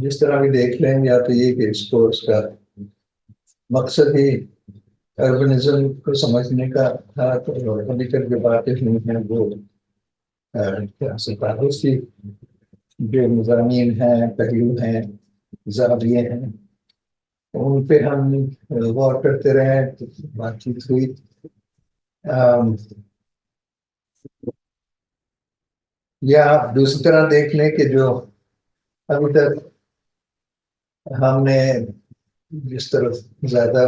जिस तरह भी देख लें, या तो ये कि इसको इसका मकसद ही अर्बनिज्म को समझने का था, तो अभी तक जो बातें हुई हैं वो क्या से तारुफ की जो मज़ामीन हैं, पहलू हैं, ज़ाविये हैं, उन पे हम गौर करते रहे, तो बातचीत हुई। अम, या आप दूसरी तरह देख लें कि जो अभी तक हमने जिस तरफ ज्यादा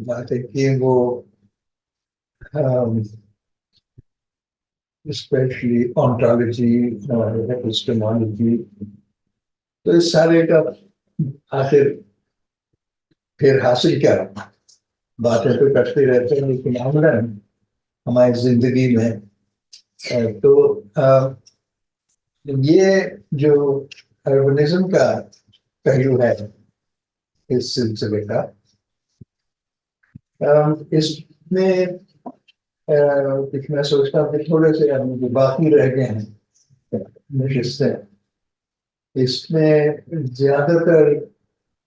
बातें की वो स्पेशली ऑन्टोलॉजी और एपिस्टेमोलॉजी, तो इस सारे का आखिर फिर हासिल क्या? बातें तो करते रहते हैं, लेकिन अमलन हमारी जिंदगी में तो ये जो अर्बनिज्म का पहलू है इस सिलसिले का, इसमें कुछ मैं सोचता हूँ कि थोड़े से हम जो बाकी रह गए हैं नशिस्तें, इसमें ज्यादातर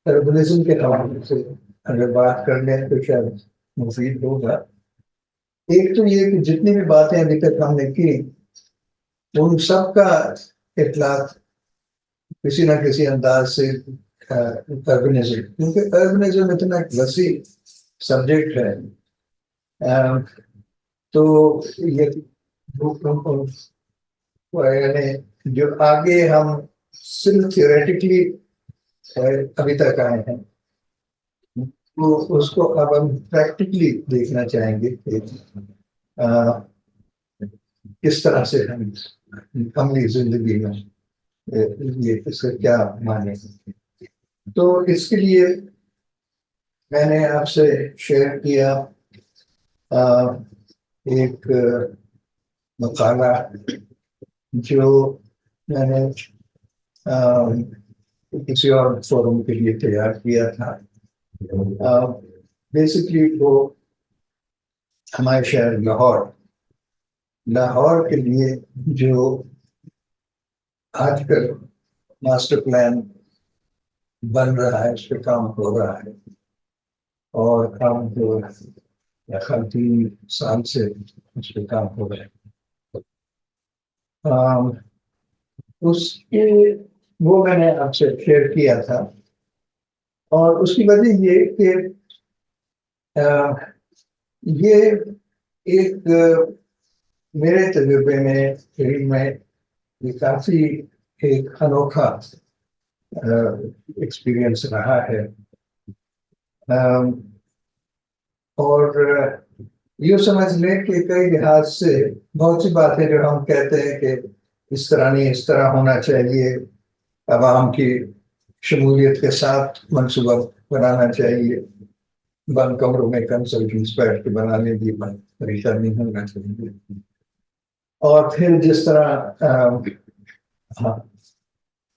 अर्बनिज्म के हवाले से अगर बात कर लें तो शायद मुफीद होगा। एक तो ये कि जितनी भी बातें अभी तक हमने की उन सब का इतलाक किसी ना किसी अंदाज से अर्बनिज्म, क्योंकि अर्बनिज्म इतना वसी सब्जेक्ट है। तो ये यानी जो आगे हम सिर्फ थियोरेटिकली अभी तक आए हैं, तो उसको अब हम प्रैक्टिकली देखना चाहेंगे कि अ, किस तरह से हम अमली जिंदगी में ये इसका क्या माने। तो इसके लिए मैंने आपसे शेयर किया एक मकाला जो मैंने किसी और फोरम के लिए तैयार किया था। बेसिकली वो हमारे शहर लाहौर लाहौर के लिए जो आजकल मास्टर प्लान बन रहा है, उस पर काम हो रहा है, और काम जो या 3 साल से उस पर काम हो रहा है। उसके वो मैंने आपसे शेयर किया था, और उसकी वजह ये कि ये एक मेरे तजुर्बे में फिल्म में ये काफी एक अनोखा एक्सपीरियंस रहा है। और यूँ समझ लें कि कई लिहाज से बहुत सी बातें जो हम कहते हैं कि इस तरह नहीं, इस तरह होना चाहिए, आवाम की शमूलियत के साथ मंसूबा बनाना चाहिए, बंद कमरों में कंसल्टेंट्स बैठ के बनाने की तरीका नहीं होना चाहिए। और फिर जिस तरह हाँ,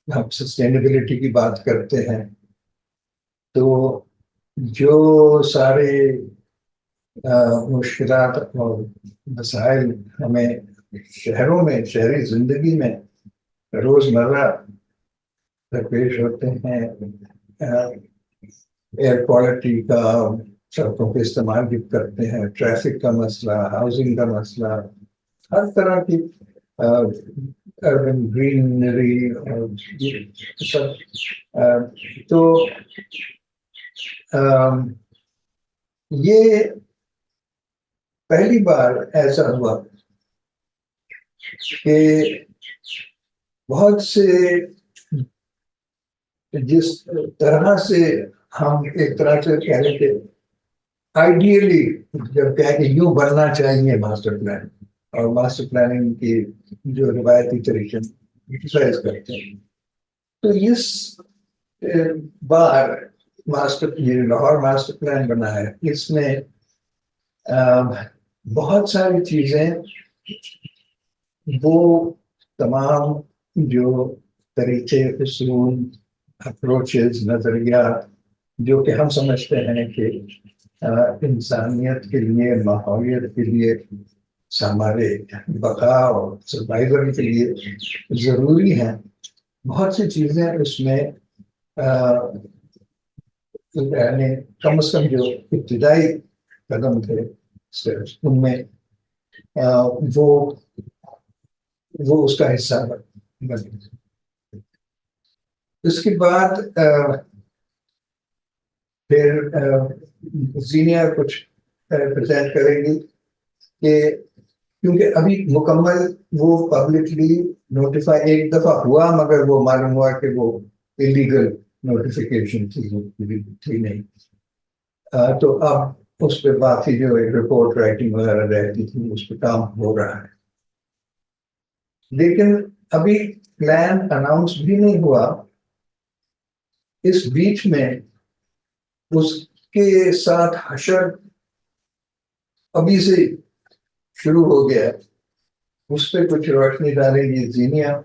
हम सस्टेनेबिलिटी की बात करते हैं, तो जो सारे मुश्किलात और मसाइल हमें शहरों में, शहरी जिंदगी में रोजमर्रा पेश होते हैं, एयर क्वालिटी का, सड़कों के इस्तेमाल भी करते हैं, ट्रैफिक का मसला, हाउसिंग का मसला, हर तरह की अर्बन ग्रीनरी और सब। तो ये पहली बार ऐसा हुआ कि बहुत से, जिस तरह से हम एक तरह से कह रहे थे आइडियली, जब कह के यूं बनना चाहिए मास्टर प्लान, और मास्टर प्लानिंग की जो रिवायती तरीके क्रिटिसाइज करते हैं, तो इस बार मास्टर, ये लाहौर मास्टर प्लान बना है, इसमें बहुत सारी चीजें, वो तमाम जो तरीके, उसूल, अप्रोचेस, नजरियात जो कि हम समझते हैं कि इंसानियत के लिए, माहौलियत के लिए, हमारे बका और सर्वाइवल के लिए ज़रूरी हैं, बहुत सी चीज़ें उसमें यानी कम से कम जो इब्तिदाई कदम थे स्टेप्स, उनमें वो उसका हिस्सा बने। उसके बाद फिर जीनिया कुछ प्रेजेंट करेंगी कि क्योंकि अभी मुकम्मल वो पब्लिकली नोटिफाई एक दफा हुआ, मगर वो मालूम हुआ कि वो इलीगल नोटिफिकेशन थी नहीं। तो अब उस पर बाकी जो रिपोर्ट राइटिंग वगैरह रहती थी उस पर काम हो रहा है, लेकिन अभी प्लान अनाउंस भी नहीं हुआ। इस बीच में उसके साथ हशर अभी से शुरू हो गया है, उस पर कुछ रोशनी डालेगी जीनिया,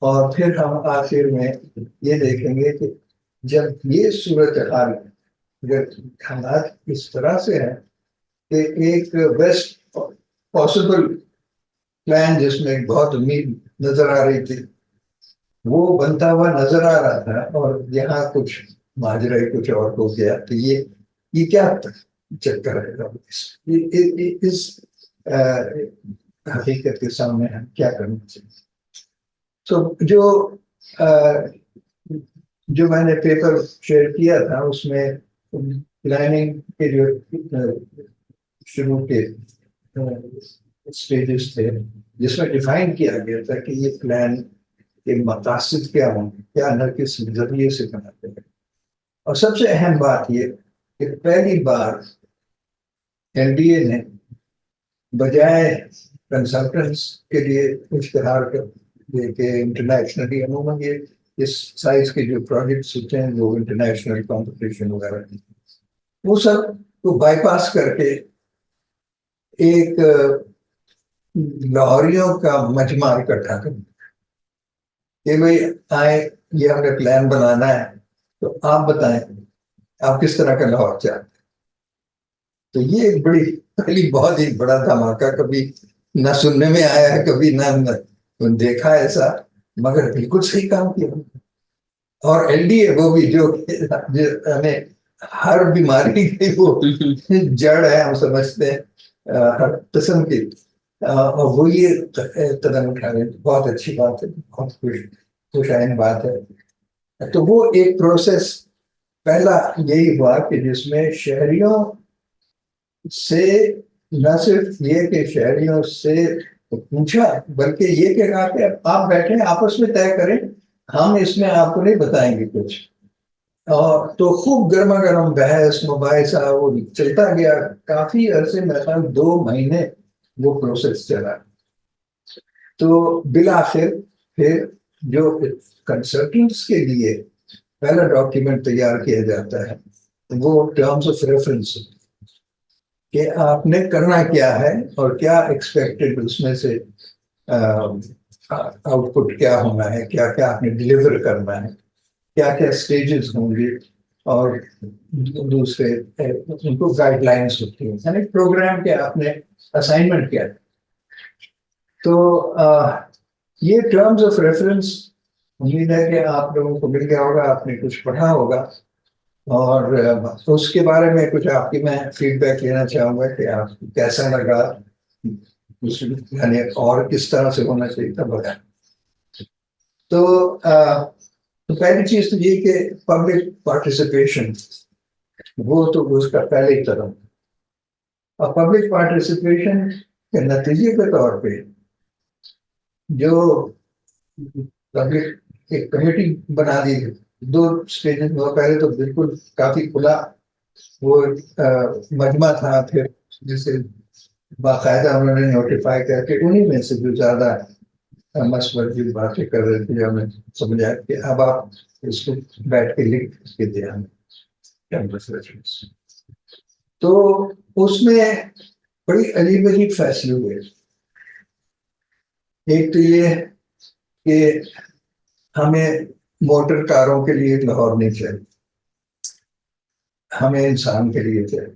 और फिर हम आखिर में ये देखेंगे कि जब ये सूरत हाल, अगर हालात इस तरह से है कि एक बेस्ट पॉसिबल प्लान जिसमें बहुत उम्मीद नजर आ रही थी वो बनता हुआ नजर आ रहा था, और यहाँ कुछ माजरा कुछ और हो गया, तो ये क्या चक्कर है? इस हकीकत के सामने हम क्या करना चाहिए? तो जो मैंने पेपर शेयर किया था उसमें प्लानिंग के जो शुरू के स्टेजेस थे, जिसमें डिफाइन किया गया था कि ये प्लान के मकासद क्या होंगे, क्या न किस जरिए से बनाते हैं। और सबसे अहम बात ये कि पहली बार एनडीए ने बजाय कंसल्टेंट्स के लिए इश्तेहार के इंटरनेशनली, अमूमन ये इस साइज के जो प्रोजेक्ट्स होते हैं वो इंटरनेशनल कंपटीशन वगैरह वो सब को बाईपास करके एक लाहौरियों का मजमा इकट्ठा कर कि भाई आए, ये हमने प्लान बनाना है, तो आप बताएं आप किस तरह का लाहौर चाहते हैं। तो ये एक बड़ी पहली बहुत ही बड़ा धमाका, कभी ना सुनने में आया है, कभी ना देखा ऐसा, मगर बिल्कुल सही काम किया। और एलडीए वो भी जो हमें हर बीमारी की वो जड़ है, हम समझते हैं हर किस्म की, और वो ये कदम उठा रहे, बहुत अच्छी बात है, बहुत खुशाइन बात है। तो वो एक प्रोसेस पहला यही हुआ कि जिसमें शहरियों से, न सिर्फ ये कि शहरियों से पूछा, बल्कि ये कि आप बैठे आपस में तय करें, हम इसमें आपको नहीं बताएंगे कुछ। और तो खूब गर्मा गर्म बहस मुबाहिसा वो चलता गया काफी अरसे, मेरे ख्याल 2 महीने वो प्रोसेस चला। तो बिलाखिर फिर जो कंसल्टेंट्स के लिए पहला डॉक्यूमेंट तैयार किया जाता है वो टर्म्स ऑफ रेफरेंस, कि आपने करना क्या है और क्या एक्सपेक्टेड उसमें से आउटपुट क्या होना है, क्या क्या आपने डिलीवर करना है, क्या क्या स्टेजेस होंगे, और दूसरे उनको गाइडलाइंस होती हैं, यानी प्रोग्राम के आपने असाइनमेंट क्या है। तो ये टर्म्स ऑफ रेफरेंस उम्मीद है कि आप लोगों को मिल गया होगा, आपने कुछ पढ़ा होगा, और उसके बारे में कुछ आपकी मैं फीडबैक लेना चाहूंगा कि आपको कैसा लगा, यानी और किस तरह से होना चाहिए था बताएं। तो पहली चीज तो ये कि पब्लिक पार्टिसिपेशन, वो तो उसका पहले ही कदम। और पब्लिक पार्टिसिपेशन के नतीजे के तौर पे जो पब्लिक एक कमेटी बना दी, 2 स्टेजेस में, पहले तो बिल्कुल काफी खुला वो मजमा था, फिर जैसे बाकायदा उन्होंने नोटिफाई करके उन्हीं में से जो ज्यादा मसबर की बातें कर रहे थे, हमें समझा कि अब आप इसको बैठ के लिख के दिया हमें कैंपस रेफरेंस। तो उसमें बड़ी अजीब अजीब फैसले हुए। एक तो ये कि हमें मोटर कारों के लिए लाहौर नहीं चाहिए, हमें इंसान के लिए चाहिए,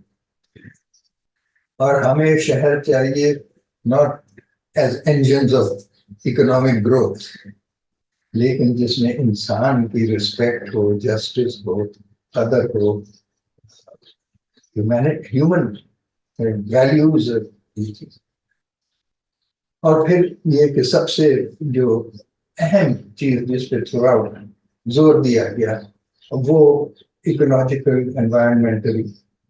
और हमें शहर चाहिए not as engines of economic growth, लेकिन जिसमें इंसान की रिस्पेक्ट हो, जस्टिस हो, कदर हो, ह्यूमन वैल्यूज। और फिर ये कि सबसे जो अहम चीज जिस पे थोड़ा जोर दिया गया वो इकोलॉजिकल एनवायरमेंटल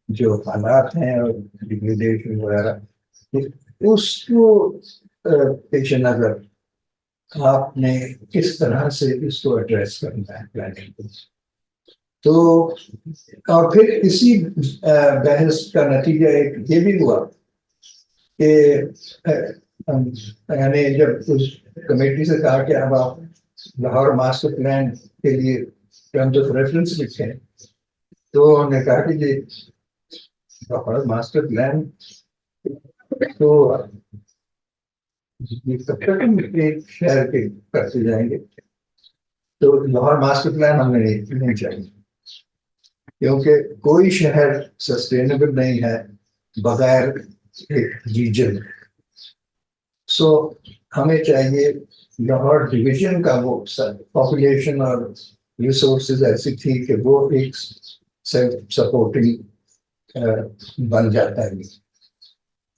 जो हालात हैं और डिग्रेडेशन वगैरह, उसको पेश नजर आपने किस तरह से इसको एड्रेस करना है प्लानिंग को। तो और फिर इसी बहस का नतीजा एक ये भी हुआ कि मैंने जब उस कमेटी से कहा कि अब आप लाहौर मास्टर प्लान के लिए टर्म्स ऑफ रेफरेंस लिखें, तो उन्होंने कहा कि ये लाहौर मास्टर प्लान तो तब तक हम एक शहर के करते जाएंगे, तो लाहौर मास्टर प्लान हमें नहीं चाहिए, क्योंकि कोई शहर सस्टेनेबल नहीं है बगैर एक रीजन। सो हमें चाहिए लाहौर डिवीजन का वो पॉपुलेशन और रिसोर्सेज ऐसी थी कि वो एक सेल्फ सपोर्टिंग बन जाता है।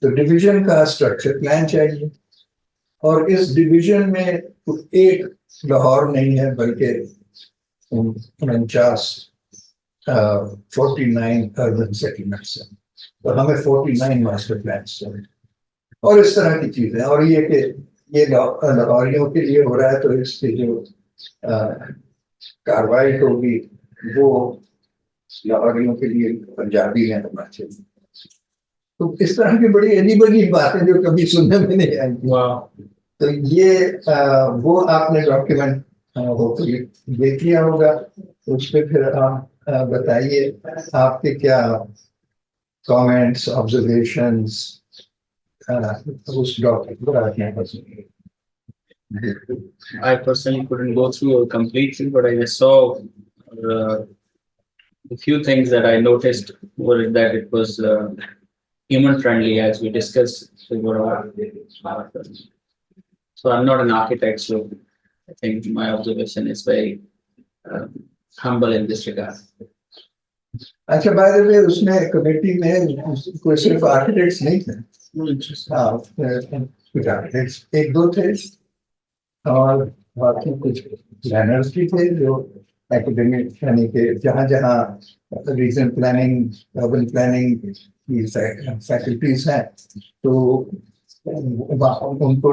तो डिवीजन का स्ट्रक्चर प्लान चाहिए, और इस डिवीजन में एक लाहौर नहीं है बल्कि 49 49 अर्बन सेटलमेंट्स हैं, तो हमें 49 मास्टर प्लान चाहिए और इस तरह की चीजें। और ये कि ये लाहौरियों के लिए हो रहा है, तो इसकी जो कार्रवाई होगी वो लाहौरियों के लिए पंजाबी में होना चाहिए। तो इस तरह की बड़ी अजीब अजीब बातें जो कभी सुनने में नहीं आई। तो ये वो आपने डॉक्यूमेंट होपफुली देख लिया होगा, उस पर फिर आप बताइए आपके क्या कमेंट्स, ऑब्जर्वेशंस उस डॉक्यूमेंट पर। I personally couldn't go through it completely, but I just saw a few things that I noticed were that it was human friendly, as we discussed. So I'm not an architect, so I think my observation is very humble in this regard. अच्छा, by the way उसमें committee में कोई सिर्फ architects नहीं थे, हाँ कुछ architects एक दो थे और बाकी कुछ प्लानर्स भी थे जो एकेडमिक यानी कि जहाँ जहाँ रीजन प्लानिंग, अर्बन प्लानिंग की फैकल्टीज हैं तो उनको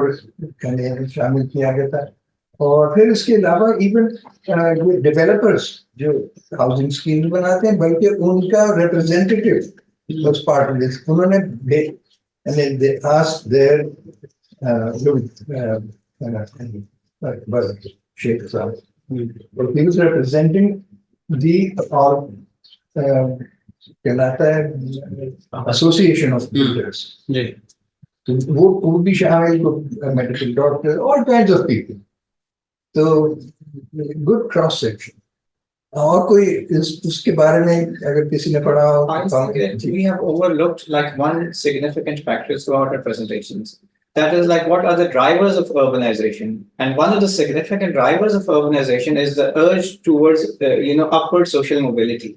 शामिल किया गया था। और फिर इसके अलावा इवन ये डेवलपर्स जो हाउसिंग स्कीम बनाते हैं, बल्कि उनका रिप्रेजेंटेटिव उस पार्ट में उन्होंने they asked their Sheikh Saab, but he was representing the कहलाता है association of builders, तो वो भी शामिल, medical doctor, all kinds of people, तो गुड क्रॉस सेक्शन। और कोई उसके बारे में अगर किसी ने पढ़ा हो? I think we have overlooked like one significant factor throughout our presentations. That is like what are the drivers of urbanization, and one of the significant drivers of urbanization is the urge towards upward social mobility.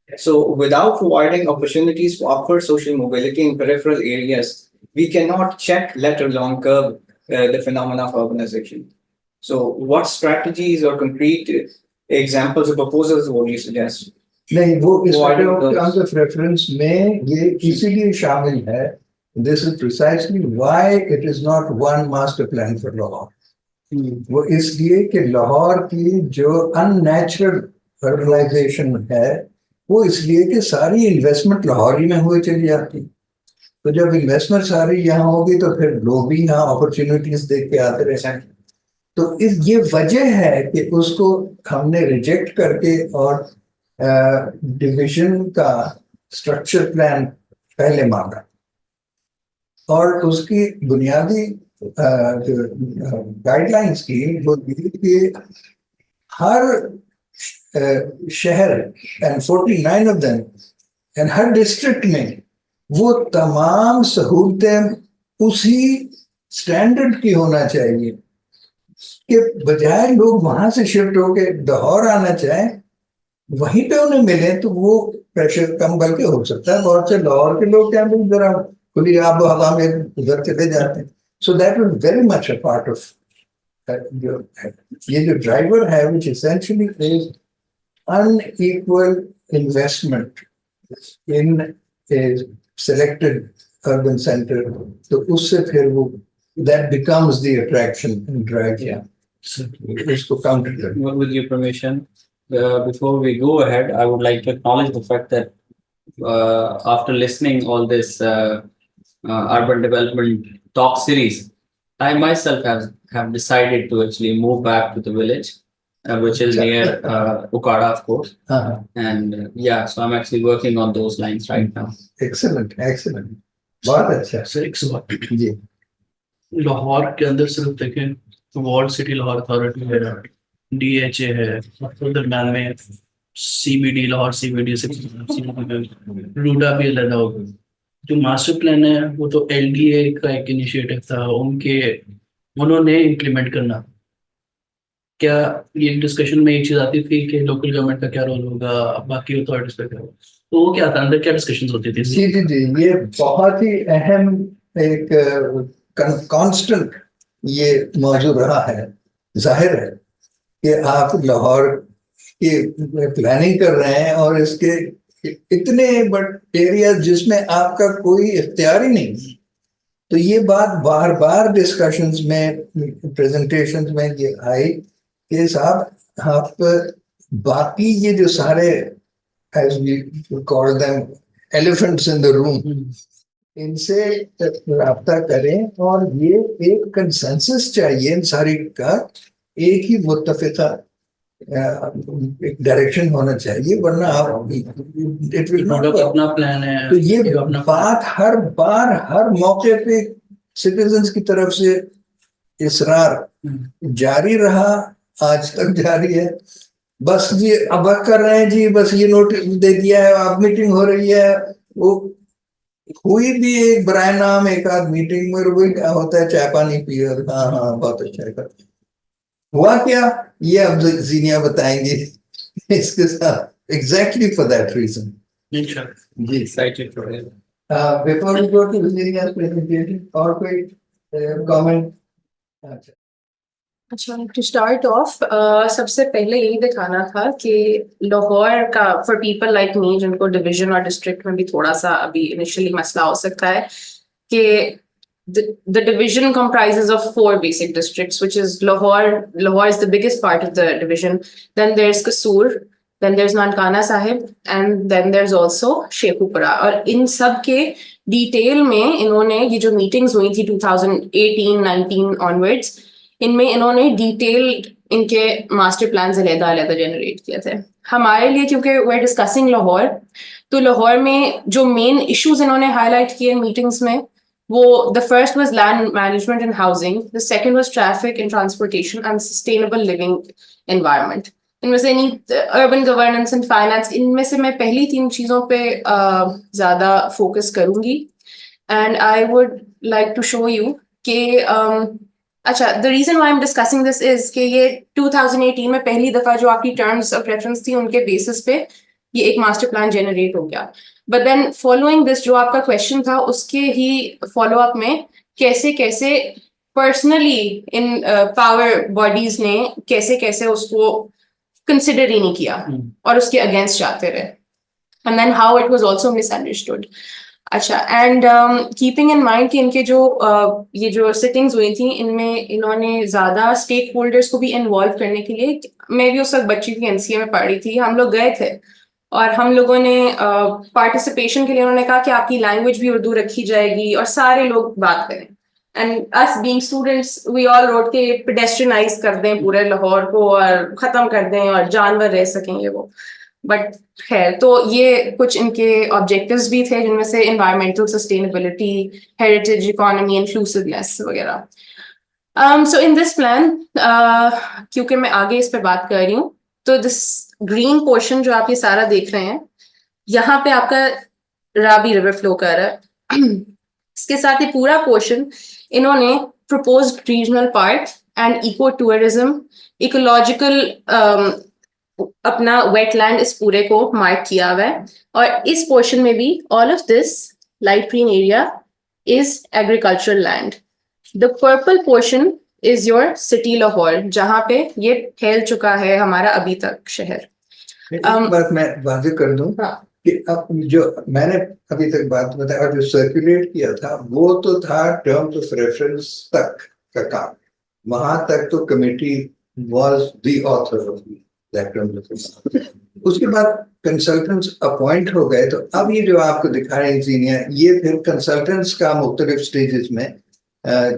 So without providing opportunities for upward social mobility in peripheral areas, we cannot check, let alone curb the phenomena of urbanization. So what strategies or concrete examples or proposals would you suggest? नहीं, वो इस terms of reference में ये इसीलिए शामिल है, this is precisely why it is not one master plan for Lahore. वो इसलिए कि लाहौर की जो अननेचुरल अर्बनाइजेशन है वो इसलिए कि सारी इन्वेस्टमेंट लाहौर ही में हुए चली जाती, तो जब इन्वेस्टमेंट सारी यहाँ होगी तो फिर लोग भी यहाँ अपॉर्चुनिटीज देख के आते रहते हैं। तो ये वजह है कि उसको हमने रिजेक्ट करके और डिवीजन का स्ट्रक्चर प्लान पहले मांगा, और उसकी बुनियादी गाइडलाइंस की वो कि हर शहर and 49 of them and her district में वो तमाम सहूलतें उसी स्टैंडर्ड की होना चाहिए कि बजाय लोग वहां से शिफ्ट होके लाहौर आना चाहें, वहीं पे उन्हें मिले, तो वो प्रेशर कम बल्कि हो सकता है बहुत से लाहौर के लोग क्या भी जरा खुली आब हवा में उधर चले जाते हैं. So that was very much a part of ये जो ड्राइवर है which essentially is unequal investment in a selected urban center, तो उससे फिर वो that becomes the attraction and drive. Yeah. इसको काउंटर कर. Well, with your permission, before we go ahead, I would like to acknowledge the fact that after listening all this urban development talk series, I myself have decided to actually move back to the village, which is near Okada, of course. हाँ, And yeah, so I'm actually working on those lines right now. excellent, excellent. बहुत अच्छा. Sir एक सवाल, जी. लाहौर के अंदर सिर्फ देखें तो वॉल्ड सिटी लाहौर अथॉरिटी है, DHA है, और दरम्यान में CBD लाहौर CBD से रूडा भी अलग होगा. जो मास्टर प्लान है वो तो LDA का एक इनिशिएटिव था, उन्होंने इम्प्लीमेंट करना. क्या ये डिस्कशन में एक चीज आती थी कि लोकल गवर्नमेंट का क्या रोल होगा, बाकी अथॉरिटीज का क्या रोल, तो वो क्या था, अंदर क्या डिस्कशन होती थी? जी जी जी, ये बहुत ही अहम एक कांस्टेंट ये मौजूद रहा है. जाहिर है कि आप लाहौर की प्लानिंग कर रहे हैं और इसके इतने बड़े एरिया जिसमें आपका कोई इख्तियार ही नहीं, तो ये बात बार बार डिस्कशंस में, प्रेजेंटेशंस में ये आई कि साहब आप बाकी ये जो सारे as we call them elephants in the room, इनसे राब्ता करें और ये एक कंसेंसस चाहिए इन सारी का, एक ही मुत्तफिका एक डायरेक्शन होना चाहिए, वरना आप इट विल नॉट. अपना प्लान है तो ये बात हर बार हर मौके पे सिटीजन्स की तरफ से इसरार जारी रहा, आज तक जारी है. बस जी अब कर रहे हैं जी, बस ये नोटिस दे दिया है, अब मीटिंग हो रही है. वो हुई भी एक बराए नाम एक आध मीटिंग में, वही क्या होता है, चाय पानी पिए, हाँ हाँ बहुत अच्छा है. हुआ क्या ये अब जीनिया बताएंगे इसके साथ. Exactly for that reason. जी, excited for it. Before we go to Jeniya's presentation, और कोई कमेंट? अच्छा, अच्छा, टू स्टार्ट ऑफ सबसे पहले यही दिखाना था कि लाहौर का फॉर पीपल लाइक मी जिनको डिवीजन और डिस्ट्रिक्ट में भी थोड़ा सा अभी इनिशियली मसला हो सकता है कि the division comprises of 4 basic districts, which is Lahore is the biggest part of the division, then there's Kasur, then there's Nankana Sahib, and then there's also Sheikhupura. और इन सब के डिटेल में इन्होंने ये जो मीटिंग्स हुई थी 2018-19 onwards, इनमें इन्होंने डिटेल्ड इनके मास्टर प्लान अलग-अलग जनरेट किए थे. हमारे लिए क्योंकि वी आर डिस्कसिंग लाहौर, तो लाहौर में जो मेन इश्यूज इन्होंने हाईलाइट किए मीटिंग्स में, वो the first was land management and housing, the second was traffic and transportation and sustainable living environment. इनमें से अर्बन गवर्नेंस एंड फाइनेंस, इनमें से मैं पहली 3 चीजों पे ज्यादा फोकस करूंगी. And I would like to show you कि अच्छा, the reason why I am discussing this is कि ये 2018 में पहली दफा जो आपकी टर्म्स ऑफ रेफरेंस थी उनके बेसिस पे ये एक मास्टर प्लान जनरेट हो गया. बट देन फॉलोइंग दिस, जो आपका क्वेश्चन था उसके ही फॉलो अप में कैसे कैसे पर्सनली इन पावर बॉडीज ने कैसे कैसे उसको कंसिडर ही नहीं किया और उसके अगेंस्ट जाते रहे, and then how it was also misunderstood. अच्छा, एंड कीपिंग इन माइंड कि इनके जो ये जो सिटिंग्स हुई थी, इनमें इन्होंने ज्यादा स्टेक होल्डर्स को भी इन्वॉल्व करने के लिए, मैं भी उस वक्त बच्ची थी, NCA में पढ़ रही थी, हम लोग गए थे और हम लोगों ने पार्टिसिपेशन के लिए उन्होंने कहा कि आपकी लैंग्वेज भी उर्दू रखी जाएगी और सारे लोग बात करें. And us being students we all road के पेडेस्ट्रियनाइज कर दें पूरे लाहौर को और खत्म कर दें और जानवर रह सकेंगे वो. बट खैर, तो ये कुछ इनके ऑब्जेक्टिव्स भी थे जिनमें से environmental sustainability, heritage economy, inclusiveness वगैरह. सो इन दिस प्लान, क्योंकि मैं आगे इस पे बात कर रही हूँ, तो दिस ग्रीन पोर्शन जो आप ये सारा देख रहे हैं, यहाँ पे आपका रावी रिवर फ्लो कर रहा है. इसके साथ ये पूरा पोर्शन इन्होंने proposed regional park and eco-tourism, ecological अपना wetland इस पूरे को mark किया हुआ है और इस portion में भी all of this light green area is agricultural land. The purple portion is your city Lahore, जहाँ पे ये फैल चुका है हमारा अभी तक शहर. एक बात मैं वादे कर दूं हाँ. कि अब जो मैंने अभी तक बात बताया और जो सर्कुलेट किया था वो तो था टर्म्स ऑफ रेफरेंस तक का काम, वहां तक तो committee was the author of that terms of reference. उसके बाद कंसल्टेंट्स अपॉइंट हो गए, तो अब ये जो आपको दिखा रहे हैं इंजीनियर, ये फिर कंसल्टेंट्स का मुख्तलिफ स्टेजेस में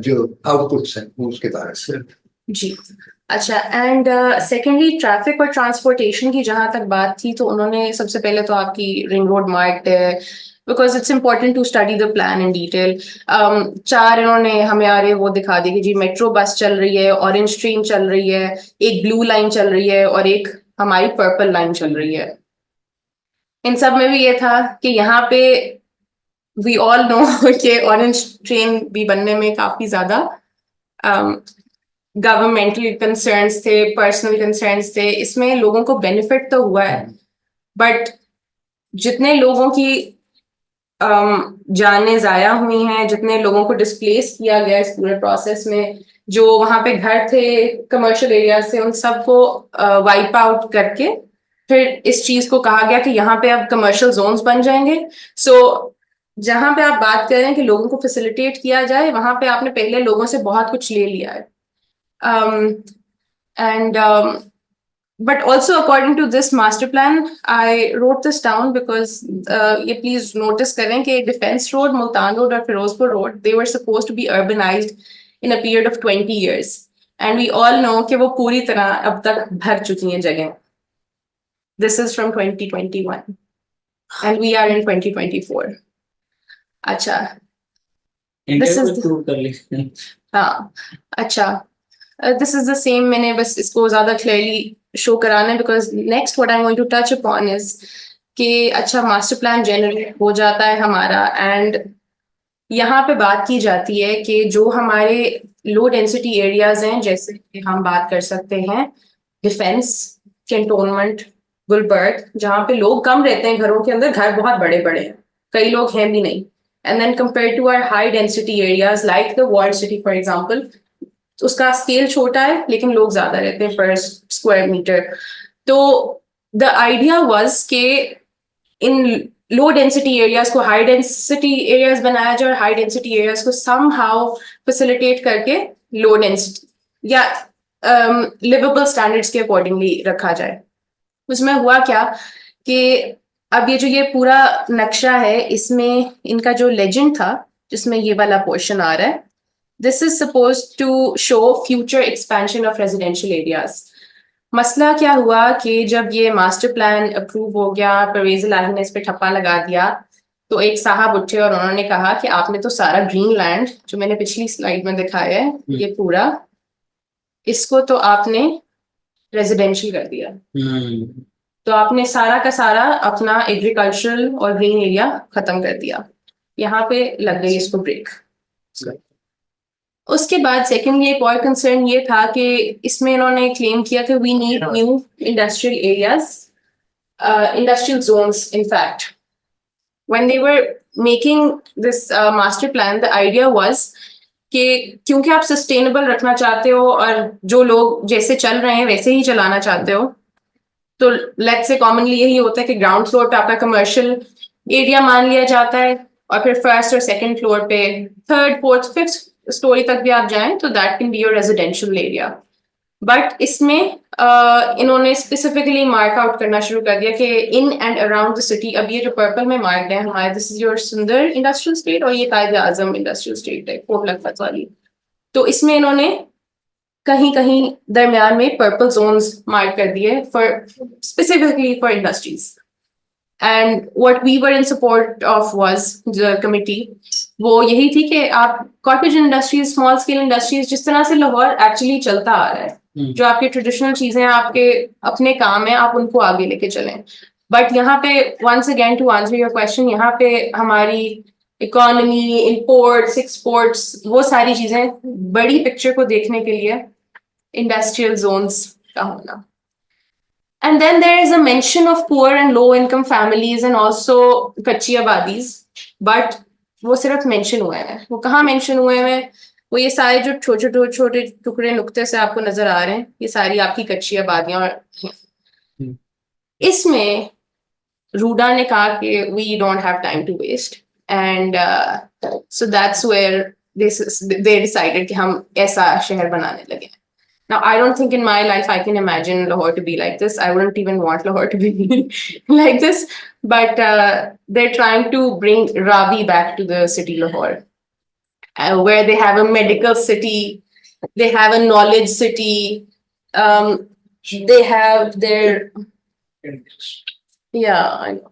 जो आउटपुट्स हैं वो उसके बारे में. जी. अच्छा. एंड सेकेंडली ट्रैफिक और ट्रांसपोर्टेशन की जहां तक बात थी तो उन्होंने सबसे पहले तो आपकी रिंग रोड मार्क्ड है because it's important to study the plan in detail. 4 इन्होंने हमें आ रहे वो दिखा दी कि जी मेट्रो बस चल रही है, ऑरेंज ट्रेन चल रही है, एक ब्लू लाइन चल रही है और एक हमारी पर्पल लाइन चल रही है. इन सब में भी ये था कि यहाँ पे वी ऑल नो कि ऑरेंज ट्रेन भी बनने में काफी ज्यादा गवर्नमेंटल कंसर्न्स थे, पर्सनल कंसर्न्स थे. इसमें लोगों को बेनिफिट तो हुआ है बट जितने लोगों की जानें जाया हुई हैं, जितने लोगों को डिस्प्लेस किया गया इस पूरे प्रोसेस में, जो वहां पे घर थे कमर्शियल एरिया से, उन सबको वाइप आउट करके फिर इस चीज को कहा गया कि यहाँ पे अब कमर्शियल जोन्स बन जाएंगे. सो जहां पे आप बात कर रहे हैं कि लोगों को फैसिलिटेट किया जाए, वहां पे आपने पहले लोगों से बहुत कुछ ले लिया है. But also according to this master plan, I wrote this down because ये please notice करें कि Defence Road, Multan Road और Firozpur Road, they were supposed to be urbanized in a period of 20 years. And we all know कि वो पूरी तरह अब तक भर चुकी हैं जगह. This is from 2021 and we are in 2024. अच्छा. This is इंटरव्यू कर ली. हाँ. अच्छा. This is the same. मैंने बस इसको ज़्यादा clearly show कराना है because next what I'm going to touch upon is कि अच्छा master plan generate हो जाता है हमारा and यहाँ पे बात की जाती है कि जो हमारे low density areas हैं, जैसे कि हम बात कर सकते हैं डिफेंस, कैंटोनमेंट, गुलबर्ग, जहाँ पे लोग कम रहते हैं घरों के अंदर, घर बहुत बड़े बड़े हैं, कई लोग हैं भी नहीं. And then compared to our high density areas like the walled city for example, उसका स्केल छोटा है लेकिन लोग ज्यादा रहते हैं पर स्क्वायर मीटर. तो द आइडिया वाज के इन लो डेंसिटी एरियाज को हाई डेंसिटी एरियाज बनाया जाए और हाई डेंसिटी एरियाज को समहाउ फैसिलिटेट करके लो डेंसिटी या लिवेबल स्टैंडर्ड्स के अकॉर्डिंगली रखा जाए. उसमें हुआ क्या कि अब ये पूरा नक्शा है, इसमें इनका जो लेजेंड था जिसमें ये वाला पोर्शन आ रहा है, this is supposed to show future expansion of residential areas. मसला क्या हुआ कि जब ये मास्टर प्लान अप्रूव हो गया, परवेज इलाही ने इस पे ठप्पा लगा दिया, तो एक साहब उठे और उन्होंने कहा कि आपने तो सारा ग्रीन लैंड जो मैंने पिछली स्लाइड में दिखाया है ये पूरा, इसको तो आपने रेजिडेंशियल कर दिया. तो आपने सारा का सारा अपना एग्रीकल्चरल और ग्रीन एरिया खत्म कर दिया. यहाँ पे लग गई इसको ब्रेक. उसके बाद सेकेंडली एक और कंसर्न ये था कि इसमें इन्होंने क्लेम किया कि we need new industrial areas, industrial zones. In fact when they were making this master plan, the idea was कि क्योंकि आप सस्टेनेबल रखना चाहते हो और जो लोग जैसे चल रहे हैं वैसे ही चलाना चाहते हो, तो लेट्स से कॉमनली यही होता है कि ग्राउंड फ्लोर पे आपका कमर्शियल एरिया मान लिया जाता है और फिर फर्स्ट और सेकंड फ्लोर पे, थर्ड फोर्थ फिफ्थ स्टोरी तक भी आप जाएं तो that can be your residential area. But इसमें इन्होंने स्पेसिफिकली मार्क आउट करना शुरू कर दिया कि in and around the city, अब ये जो पर्पल में मार्क्ड है हमारे, दिस इज योर सुंदर इंडस्ट्रियल स्टेट और ये कायदे आजम इंडस्ट्रियल स्टेट है कोट लखपत वाली. तो इसमें इन्होंने कहीं कहीं दरमियान में पर्पल जोन्स मार्क कर दिए for specifically for industries. And what we were in support of was the committee, वो यही थी कि आप cottage industries, small scale industries, जिस तरह से लाहौर एक्चुअली चलता आ रहा है, जो आपके ट्रेडिशनल चीजें आपके अपने काम है, आप उनको आगे लेके चलें. बट यहाँ पे once again to answer your question, यहाँ पे हमारी इकोनॉमी, इंपोर्ट्स, एक्सपोर्ट्स, वो सारी चीजें बड़ी पिक्चर को देखने के लिए industrial zones का होना. And then there is a mention of poor and low income families and also कच्ची आबादीज, but वो सिर्फ mention हुए हैं. वो कहाँ mention हुए हैं? वो ये सारे जो छोटे छोटे टुकड़े नुक्ते से आपको नजर आ रहे हैं, ये सारी आपकी कच्ची आबादियां हैं. इसमें रूडा ने कहा कि we don't have time to waste, and so that's where they decided कि हम ऐसा शहर बनाने लगे. Now, I don't think in my life I can imagine Lahore to be like this. I wouldn't even want Lahore to be like this. But they're trying to bring Ravi back to the city Lahore, where they have a medical city, they have a knowledge city, they have their, yeah, I know.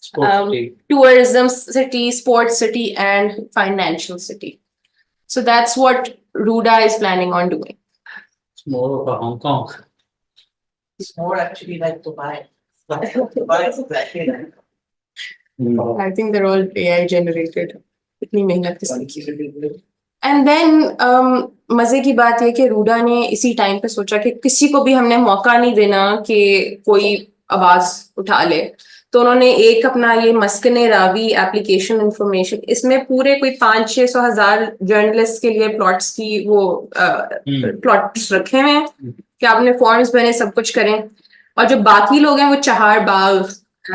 Sports city. Tourism city, sports city, and financial city. So that's what Ruda is planning on doing. More of a Hong Kong. It's more actually like Dubai. Dubai is exactly like I think they're all AI generated. इतनी मेहनत किसने की? that. And then मजे की बात है कि रूडा ने इसी टाइम पे सोचा कि किसी को भी हमने मौका नहीं देना कि कोई आवाज उठा ले, तो उन्होंने एक अपना ये मस्कने रावी एप्लीकेशन इंफॉर्मेशन, इसमें पूरे कोई 500-600 हजार जर्नलिस्ट के लिए प्लॉट्स की वो प्लॉट्स रखे हुए हैं कि आपने फॉर्म्स भरे, सब कुछ करें. और जो बाकी लोग हैं वो चहार बाग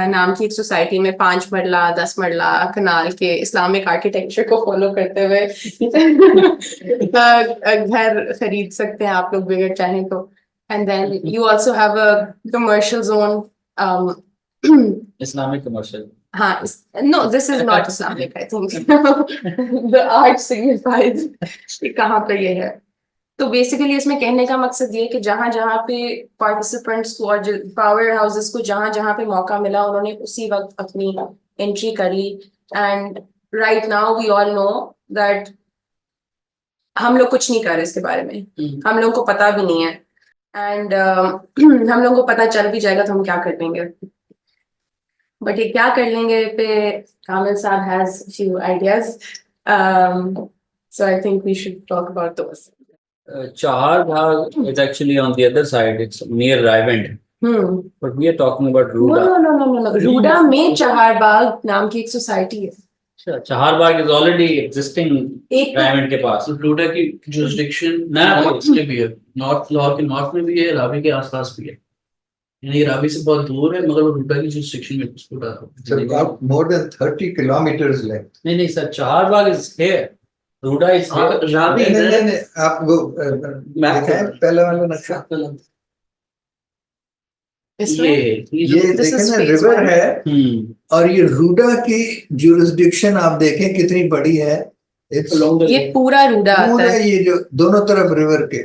नाम की एक सोसाइटी में 5 मरला 10 मरला कनाल के इस्लामिक आर्किटेक्चर को फॉलो करते हुए घर खरीद सकते हैं आप लोग भी अगर चाहें तो. And then you also have a commercial zone. Islamic commercial. हाँ, no, this is not Islamic, I think. The art signifies कि कहाँ पे ये है. तो बेसिकली इसमें कहने का मकसद ये कि जहाँ जहाँ पे पार्टिसिपेंट्स को और पावर हाउसेस को जहाँ जहाँ पे मौका मिला उन्होंने उसी वक्त अपनी एंट्री कर ली. And right now we all know that हम लोग कुछ नहीं कर रहे इसके बारे में, हम लोगों को पता भी नहीं है. एंड हम लोगों को पता चल भी जाएगा तो हम क्या कर लेंगे, बट ये क्या कर लेंगे पे कामिल साहब has few ideas. So I think we should talk about those. Chahar Bagh is actually on the other side. It's near Raivand. But we are talking about Ruda. No. RUDA में चहार बाग नाम की एक सोसाइटी है. Chahar Bagh is already existing एक Raivand के पास. रूडा की jurisdiction ना, north में भी है, नॉर्थ लाहौर के नॉर्थ में भी है, रावी के आसपास भी है. यानी रावी से बहुत दूर है मगर वो रूडा की जुरिस्डिक्शन में पूरा It's about more than 30 kilometers length. नहीं sir, Chahar Bagh is here. Ruda is here. Ravi नहीं, आप वो देखा है पहला वाला नक्शा? ये This देखें is ना, phase रिवर one. है और ये रूडा की जुरिस्डिक्शन आप देखें कितनी बड़ी है. It's ये पूरा रूडा आता पूरा है. ये जो दोनों तरफ रिवर के.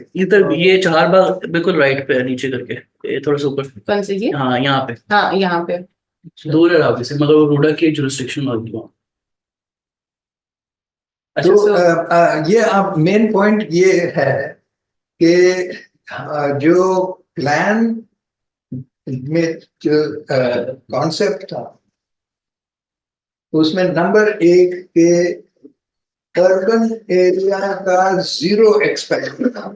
ये चहार बाग बिल्कुल राइट पे है, नीचे करके ये थोड़ा सा ऊपर. कौन सी ये? हाँ यहाँ पे हाँ, यहाँ पे. दूर है रावी से मगर वो रूडा की जुरिस्डिक्शन में आती है. तो ये आप मेन पॉइंट ये है कि जो प्लान में जो कॉन्सेप्ट था उसमें नंबर 1 के अर्बन एरिया का 0 एक्सपेंशन था.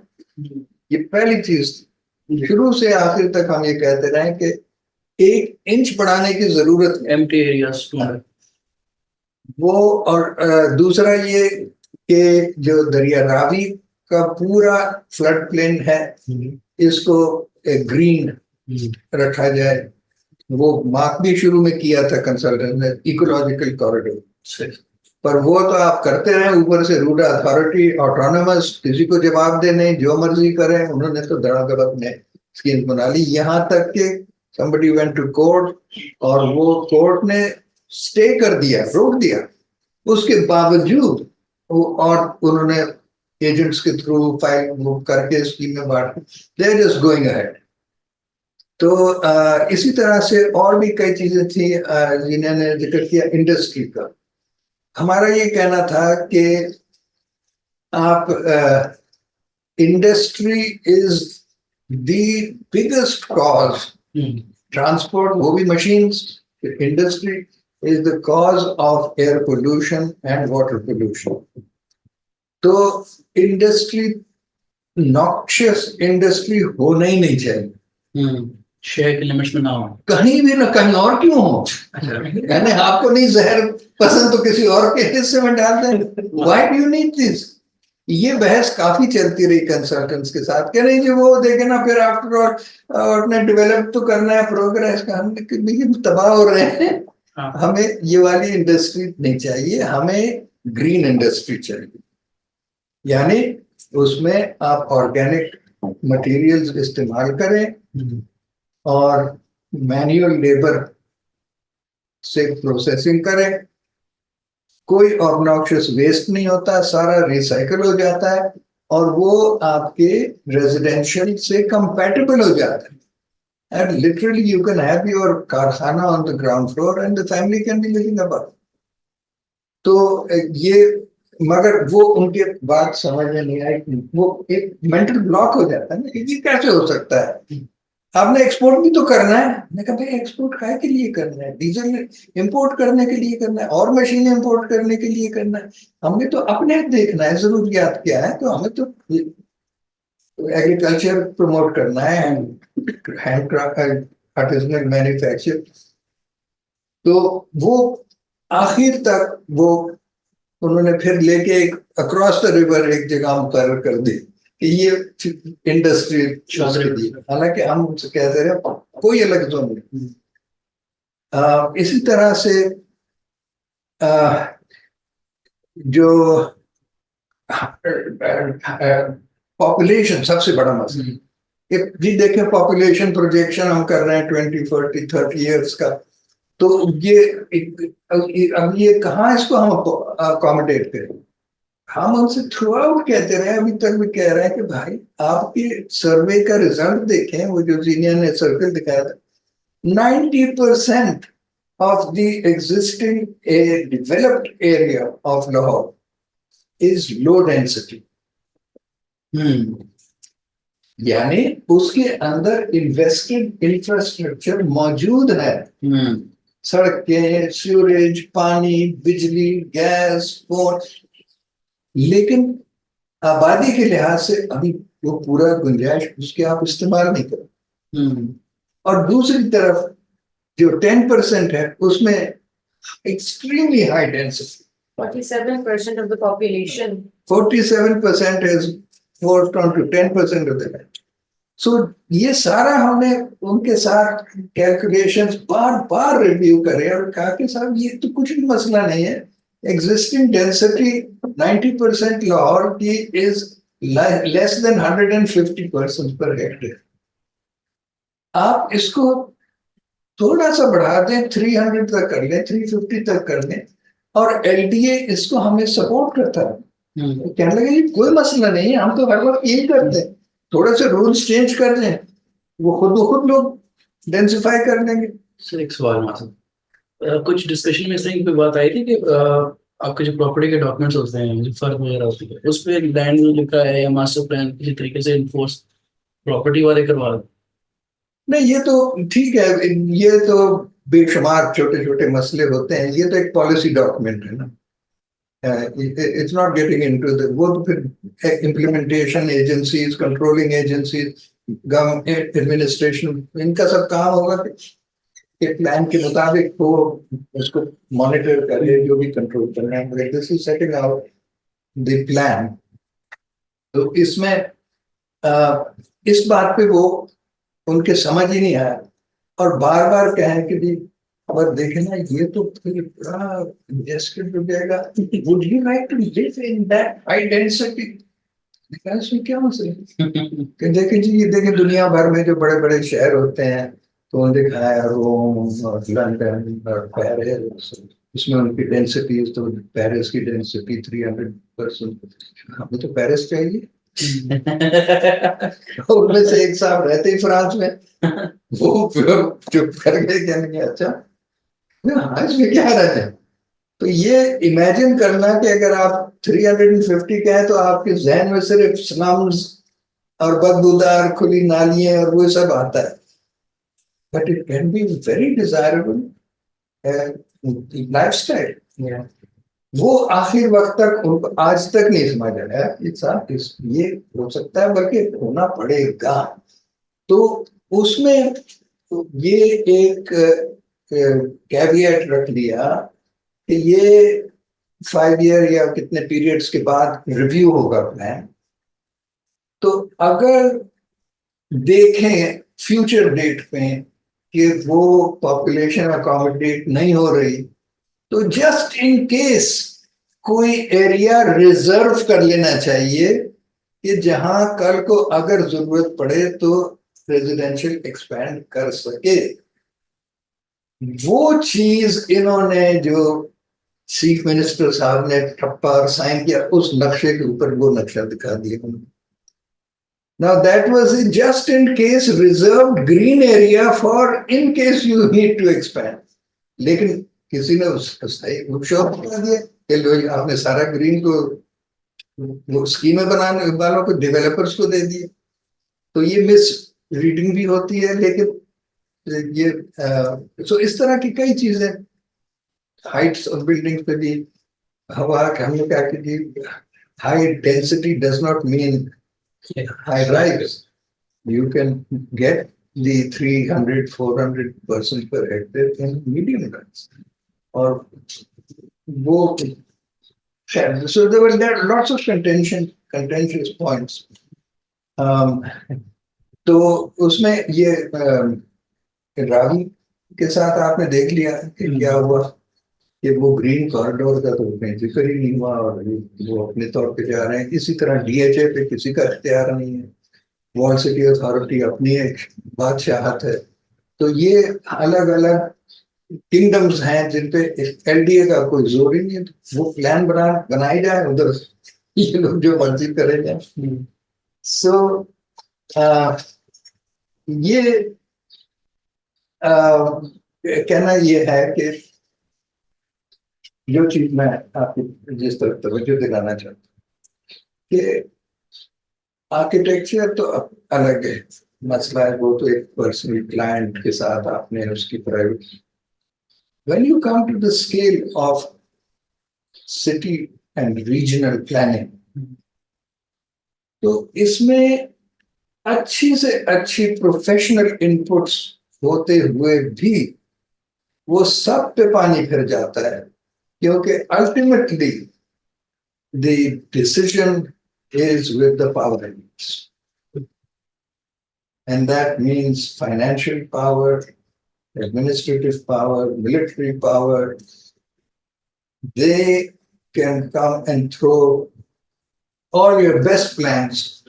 ये पहली चीज थी. शुरू से आखिर तक हम ये कहते रहे कि 1 इंच बढ़ाने की जरूरत नहीं. एम्प्टी एरियाज वो और दूसरा ये कि जो दरिया रावी का पूरा फ्लड प्लेन है इसको ग्रीन रखा जाए. वो मार्क भी शुरू में किया था कंसल्टेंट ने, इकोलॉजिकल कॉरिडोर. पर वो तो आप करते रहे ऊपर से. रूडा अथॉरिटी ऑटोनमस, किसी को जवाब देने, जो मर्जी करें. उन्होंने तो धड़ाधड़ में स्कीम बना ली. यहाँ तक कि somebody went to court और वो कोर्ट ने स्टे कर दिया, रोक दिया. उसके बावजूद और उन्होंने एजेंट्स के थ्रू फाइल बुक करके स्कीम में बांट, दे जस्ट गोइंग अहेड. तो इसी तरह से और भी कई चीजें थी जिन्होंने जिक्र किया इंडस्ट्री का. हमारा ये कहना था कि आप industry is the biggest cause. Transport वो भी machines. Industry is the cause of air pollution and water pollution. तो इंडस्ट्री नॉक्शियस इंडस्ट्री होना ही नहीं चाहिए, शहर के लिमिट्स में ना हो। कहीं भी ना, कहीं और क्यों हो। अच्छा। यानी आपको नहीं जहर पसंद तो किसी और के हिस्से में डाल दें, why do you need this. ये बहस काफी चलती रही कंसल्टेंट्स के साथ कि नहीं जी वो देखे ना, फिर आफ्टर ऑल अपने डेवलप तो करना है, प्रोग्रेस का, हमने कि भई तबाह हो रहे हैं। हाँ। हमें ये वाली इंडस्ट्री नहीं चाहिए, हमें ग्रीन इंडस्ट्री चाहिए, यानी उसमें आप ऑर्गेनिक मटेरियल्स इस्तेमाल करें और मैन्युअल लेबर से प्रोसेसिंग करें, कोई ऑब्नॉक्शियस वेस्ट नहीं होता, सारा रिसाइकल हो जाता है और वो आपके रेजिडेंशियल से कंपैटिबल हो जाता है। And literally you can have your कारखाना on the ground floor and the family can be living above. तो ये, मगर वो उनके बात समझ में नहीं आई, वो एक मेंटल ब्लॉक हो जाता है ना, ये कैसे हो सकता है, आपने एक्सपोर्ट भी तो करना है। मैंने कहा भाई एक्सपोर्ट काय के लिए करना है, डीजल इंपोर्ट करने के लिए करना है और मशीनें इंपोर्ट करने के लिए करना है, हमने तो अपने देखना है जरूरियात क्या है, तो हमें तो एग्रीकल्चर प्रमोट करना है, हैंड आर्टिजनल मैन्युफैक्चर। तो वो आखिर तक वो उन्होंने फिर लेके एक अक्रॉस द रिवर एक जगह मुकर्रर कर दी कि ये इंडस्ट्री, हालांकि हम उनसे कहते रहे कोई अलग जोन नहीं। इसी तरह से जो पॉपुलेशन सबसे बड़ा मसला, जी देखें पॉपुलेशन प्रोजेक्शन हम कर रहे हैं 20, 40, 30 इयर्स का, तो ये अब ये कहाँ इसको हम अकोमोडेट करें। हम उनसे थ्रू आउट कहते रहे, अभी तक भी कह रहे हैं कि भाई आपके सर्वे का रिजल्ट देखें, वो जो जीनिया ने सर्कल दिखाया था, 90% of the existing developed area of Lahore is low density. यानी उसके अंदर इन्वेस्टेड इंफ्रास्ट्रक्चर मौजूद है, सड़कें, सीवरेज, पानी, बिजली, गैस, फोन, लेकिन आबादी के लिहाज से अभी वो पूरा गुंजाइश उसके आप इस्तेमाल नहीं करें। और दूसरी तरफ जो 10% है उसमें extremely high density, 47% of the population. 47% is forced onto 10% of the land. So ये सारा हमने उनके साथ कैलकुलेशंस बार बार रिव्यू करे और कहा कि साहब ये तो कुछ भी मसला नहीं है, एग्जिस्टिंग डेंसिटी 90% लाहौर की is less than 150 person per hectare, आप इसको थोड़ा सा बढ़ा दें, 300 तक कर लें, 350 तक कर लें, और एलडीए इसको हमें सपोर्ट करता है। कहने लगे ये कोई मसला नहीं है, हम तो हर वक्त यही करते हैं, थोड़ा सा रूल्स चेंज कर दें, वो खुद लोग डेंसिफाई कर देंगे। सर एक सवाल मासूम, कुछ डिस्कशन में इस तरह की कोई बात आई थी कि आपके जो प्रॉपर्टी के डॉक्यूमेंट्स होते हैं, जो फर्क वगैरह होती है, उस पर लैंड लिखा है या मास्टर प्लान किसी तरीके से इन्फोर्स प्रॉपर्टी वाले करवा दें? नहीं, ये तो ठीक है, ये तो बेशुमार छोटे छोटे मसले होते हैं, ये तो एक पॉलिसी डॉक्यूमेंट है ना, it's not getting into the, वो तो फिर implementation agencies, controlling agencies, government administration, इनका सब काम होगा कि प्लान के मुताबिक वो उसको मॉनिटर करे, जो भी कंट्रोल करना है, मगर this is setting out the plan. तो इसमें इस बात पे वो उनके समझ ही नहीं आया और बार बार कहें कि भी और देखना ये तो फिर बड़ा इंडस्ट्री हो जाएगा, would you like to live in that high density, इसमें क्या मसला कि देखिए जी, ये देखिए दुनिया भर में जो बड़े बड़े शहर होते हैं तो दिखाया है रोम और लंदन और पेरिस, इसमें उनकी डेंसिटी, तो पेरिस की डेंसिटी 300%, हमें तो पेरिस चाहिए। उनमें से एक साहब रहते ही फ्रांस में, वो चुप कर गए, कहने अच्छा हाँ इसमें क्या रहता है। तो ये इमेजिन करना कि अगर आप 350 का है तो आपके जहन में सिर्फ स्लम्स और बदबूदार खुली नालियां और वो सब आता है, but it can be very desirable lifestyle. वो आखिर वक्त तक उनको आज तक नहीं समझ आया कि साहब ये हो सकता है, बल्कि होना पड़ेगा। तो उसमें ये एक कैविएट रख दिया कि ये 5 ईयर या कितने पीरियड्स के बाद रिव्यू होगा प्लान। तो अगर देखें फ्यूचर डेट में कि वो पॉपुलेशन अकोमोडेट नहीं हो रही, तो जस्ट इन केस कोई एरिया रिजर्व कर लेना चाहिए कि जहां कल को अगर जरूरत पड़े तो रेजिडेंशियल एक्सपैंड कर सके। वो चीज इन्होंने जो चीफ मिनिस्टर साहब ने ठप्पा और साइन किया, उस नक्शे के ऊपर वो नक्शा दिखा दिया। Now that was just in case reserved green area for in case you need to expand. लेकिन किसी ने उसको सही शौक बना दिया कि लो आपने सारा ग्रीन को वो स्कीमें बनाने वालों को, डेवलपर्स को दे दिए। तो ये मिस रीडिंग भी होती है। लेकिन ये तो इस तरह की कई चीजें, हाइट्स और बिल्डिंग पे भी हवा हमने क्या की, high density does not mean high rise. You can get the 300-400% per hectare in medium rise. Or वो so there were lots of contentious points. तो उसमें ये रावी के साथ आपने देख लिया कि क्या हुआ कि वो ग्रीन कॉरिडोर का तो कहीं जिक्र ही नहीं हुआ, और वो अपने तौर पे जा रहे हैं। इसी तरह डीएचए पे किसी का इख्तियार नहीं है, वॉल सिटी अथॉरिटी अपनी एक बादशाहत है। तो ये अलग अलग किंगडम्स हैं जिन पे एलडीए का कोई जोर ही नहीं है। वो प्लान बनाई जाए, उधर ये लोग जो मर्जी करेंगे। सो ये कहना ये है कि जो चीज मैं आपकी जिस तरफ तवज्जो दिलाना चाहता हूँ कि आर्किटेक्चर तो अलग है मसला है, वो तो एक पर्सनल क्लाइंट के साथ आपने उसकी private. When you come to the scale of city and regional planning, तो इसमें अच्छी से अच्छी प्रोफेशनल इनपुट्स होते हुए भी वो सब पे पानी फिर जाता है, क्योंकि ultimately the decision is with the power elites. And that means financial power, administrative power, military power. They can come and throw all your best plans,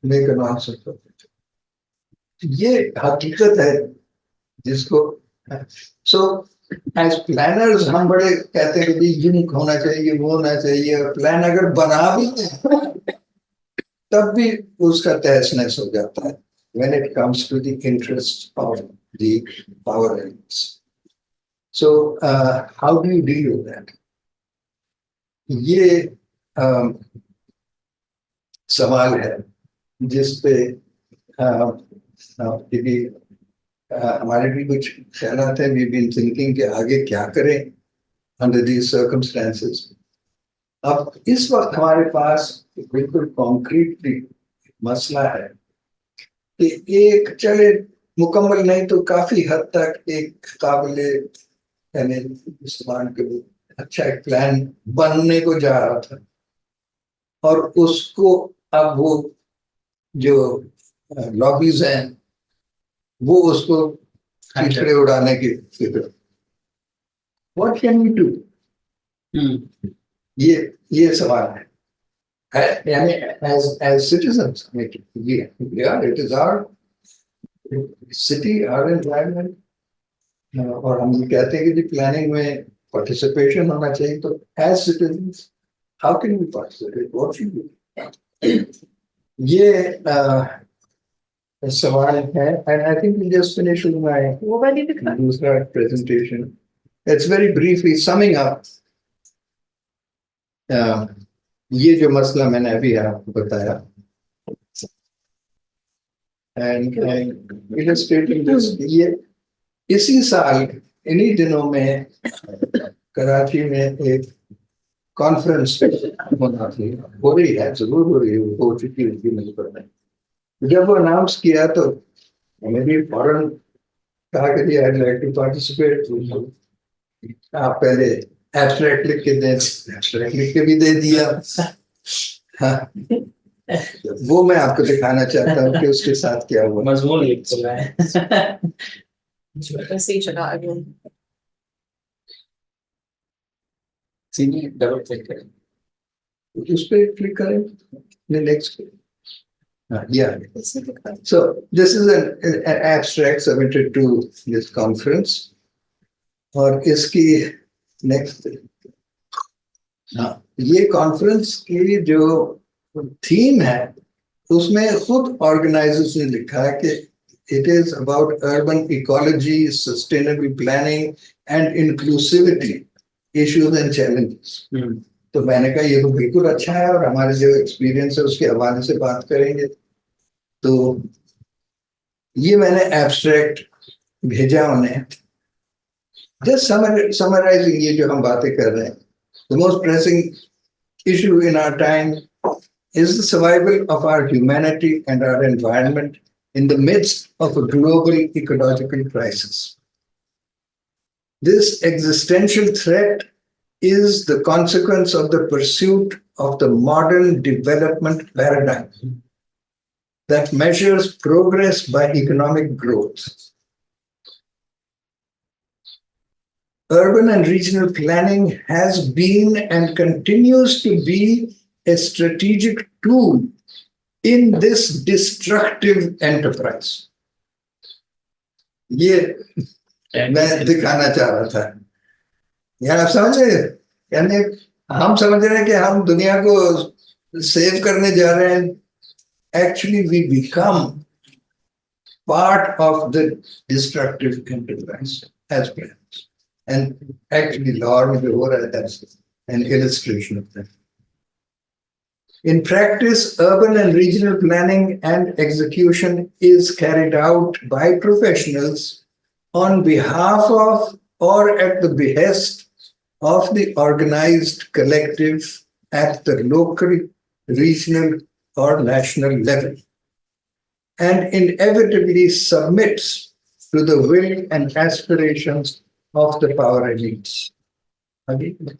make an answer of it. ये हकीकत है जिसको so as planners हम बड़े कहते हैं कि unique होना चाहिए, वो होना चाहिए। प्लान अगर बना भी तब भी उसका तहस नहस हो जाता है when it comes to the interest of the power elites. So how do you deal with that? ये सवाल है जिस पे हमारे भी कुछ ख्यालात हैं। We've been thinking कि आगे क्या करें under these circumstances. अब इस वक्त हमारे पास बिल्कुल कॉन्क्रीटली मसला है कि एक चले मुकम्मल नहीं तो काफी हद तक एक काबिले यानी इस्तेमाल के अच्छा एक प्लान बनने को जा रहा था, और उसको अब वो जो लॉबीज हैं वो उसको चिड़चिड़े उड़ाने की फिक्र। What can we do? ये सवाल है। यानी as citizens, it is our city, our environment, और हम कहते हैं कि प्लानिंग में पार्टिसिपेशन होना चाहिए। तो as citizens, how can we participate? What should we do? ये सवाल है। And I think we just finished with my वो वाली दिखा। दूसरा presentation. It's very briefly summing up. ये जो मसला मैंने अभी आपको बताया, and illustrating this, ये इसी साल इन्हीं दिनों में कराची में एक कॉन्फ्रेंस होना थी, हो रही है, जरूर हो रही है, हो चुकी है, नहीं पता है। जब वो अनाउंस किया तो हमें भी फौरन कहा कि आई लाइक टू पार्टिसिपेट। आप पहले एब्स्ट्रैक्ट लिख के दें, एब्स्ट्रैक्ट लिख के भी दे दिया। हाँ, वो मैं आपको दिखाना चाहता हूँ कि उसके साथ क्या हुआ। मजमून लिख तो रहा है। ऐसे ही चला आगे। सीनियर डबल क्लिक करें। उस पर क्लिक करें, नेक्स्ट। Yeah. ऐसे दिखा। So this is an abstract submitted to this conference. और इसकी नेक्स्ट, हाँ, ये कॉन्फ्रेंस की जो थीम है उसमें खुद ऑर्गेनाइजर्स ने लिखा है कि it is about urban ecology, sustainable planning and inclusivity issues and challenges. तो मैंने कहा ये तो बिल्कुल अच्छा है, और हमारे जो एक्सपीरियंस है उसके हवाले से बात करेंगे। तो ये मैंने एब्स्ट्रैक्ट भेजा उन्हें, जस्ट समराइजिंग ये जो हम बातें कर रहे हैं। The most pressing issue in our time is the survival of our humanity and our environment in the midst of a global ecological crisis. This existential threat is the consequence of the pursuit of the modern development paradigm that measures progress by economic growth. Urban and regional planning has been and continues to be a strategic tool in this destructive enterprise. ये मैं दिखाना चाह रहा था। यार आप समझ रहे हैं, यानी हम समझ रहे हैं कि हम दुनिया को सेव करने जा रहे हैं, actually we become part of the destructive enterprise as planned, and actually Lahore में जो हो रहा है that's an illustration of that. In practice, urban and regional planning and execution is carried out by professionals on behalf of or at the behest of the organized collective at the local, regional, or national level, and inevitably submits to the will and aspirations of the power elites. Again.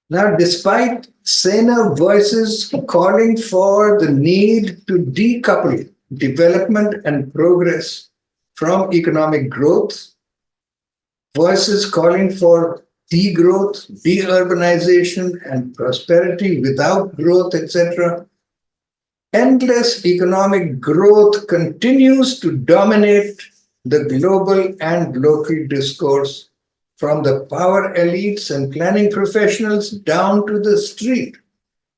Now, despite saner voices calling for the need to decouple development and progress from economic growth, voices calling for degrowth, deurbanization, and prosperity without growth, etc., endless economic growth continues to dominate the global and local discourse, from the power elites and planning professionals down to the street.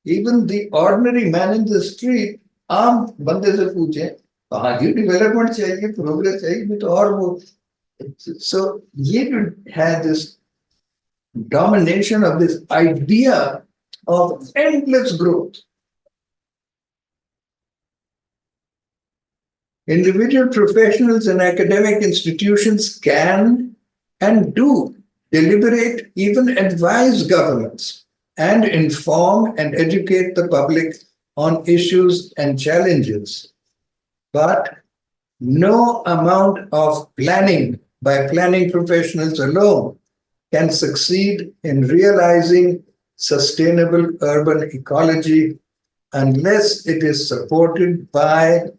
Even the ordinary man in the street, आम बंदे से पूछे, हाँ ये development चाहिए, progress चाहिए, तो और वो, so ये had this domination of this idea of endless growth. Individual professionals and academic institutions can and do deliberate, even advise governments, and inform and educate the public on issues and challenges. But no amount of planning by planning professionals alone can succeed in realizing sustainable urban ecology unless it is supported by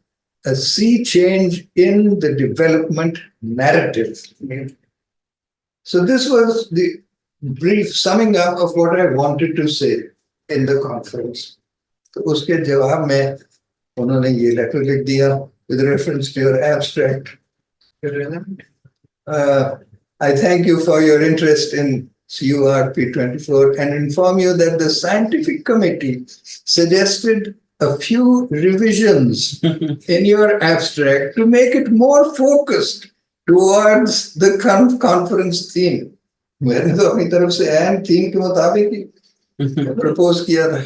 a sea change in the development narrative. So this was the brief summing up of what I wanted to say in the conference. तो उसके जवाब में उन्होंने ये letter लिख दिया with reference to your abstract. I thank you for your interest in CURP 24 and inform you that the scientific committee suggested a few revisions in your abstract to make it more focused towards the conference theme. मैंने तो अपनी तरफ से अहम theme के मुताबिक ही propose किया था।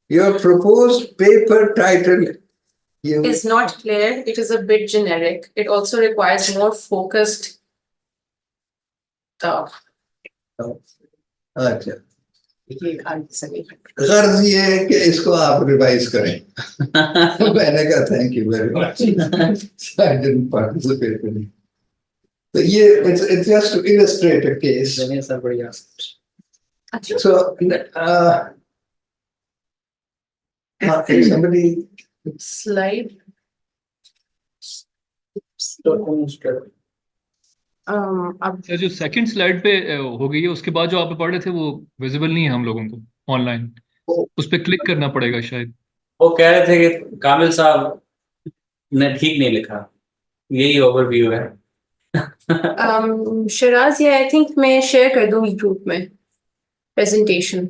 Your proposed paper title is not clear. It is a bit generic. It also requires more focused अच्छा, सभी गर्ज ये है कि इसको आप रिवाइज करें। मैंने कहा thank you very much, I didn't participate in. तो ये it's just to illustrate a case. चलिए सर, बढ़िया। So, if somebody, Slide. अब सर जो सेकंड स्लाइड पे हो गई है, उसके बाद जो आप पढ़ रहे थे वो विजिबल नहीं है हम लोगों को ऑनलाइन, उस पर क्लिक करना पड़ेगा शायद। वो कह रहे थे कि कामिल साहब ने ठीक नहीं लिखा, यही ओवरव्यू है। शराज, ये आई थिंक मैं शेयर कर दूंगी ग्रुप में प्रेजेंटेशन।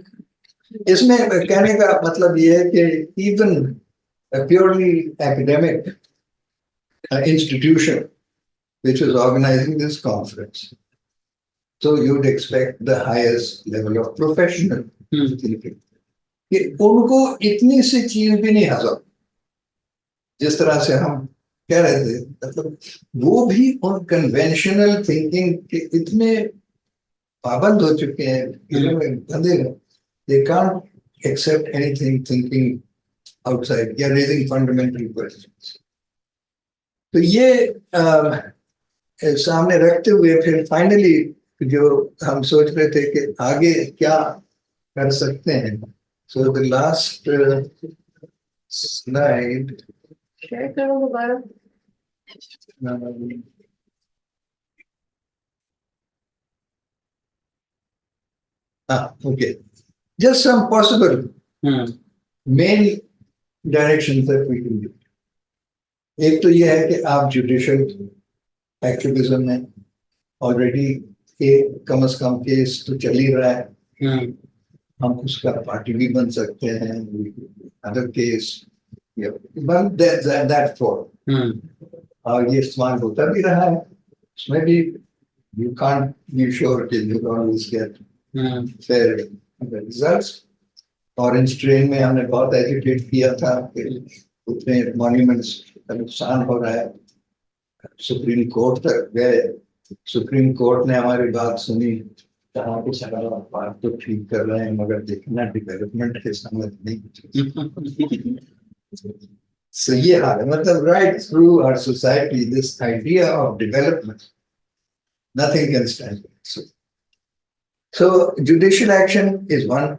इसमें कहने का मतलब ये है कि even a purely academic institution which is organizing this conference, so you'd expect the highest level of professional thinking. कि उनको इतनी सी चीज भी नहीं हजम, जिस तरह से हम कह रहे थे, मतलब वो भी उन कन्वेंशनल थिंकिंग के इतने पाबंद हो चुके हैं, बंधे हैं, they can't accept anything thinking outside या raising fundamental questions. तो ये सामने रखते हुए फिर फाइनली जो हम सोच रहे थे कि आगे क्या कर सकते हैं, so the last slide, share करो दोबारा। okay, just some possible main directions that we can do. एक तो ये है कि आप जुडिशियल एक्टिविज्म में ऑलरेडी एक कम से कम केस तो चल ही रहा है, हम उसका पार्टी भी बन सकते हैं, अदर केस बन दैट फॉर, और ये इस्तेमाल होता भी रहा है, उसमें भी यू कांट बी श्योर कि you always get fair results. Orange train में हमने बहुत एजुकेट किया था कि उतने मॉन्यूमेंट्स का नुकसान हो रहा है, सुप्रीम कोर्ट तक गए, सुप्रीम कोर्ट ने हमारी बात सुनी, कहा कि सारा बात तो ठीक कर रहे हैं मगर देखना डेवलपमेंट के समझ नहीं। So ये हाल है, मतलब right through our society this idea of development, nothing can stand it. So judicial action is one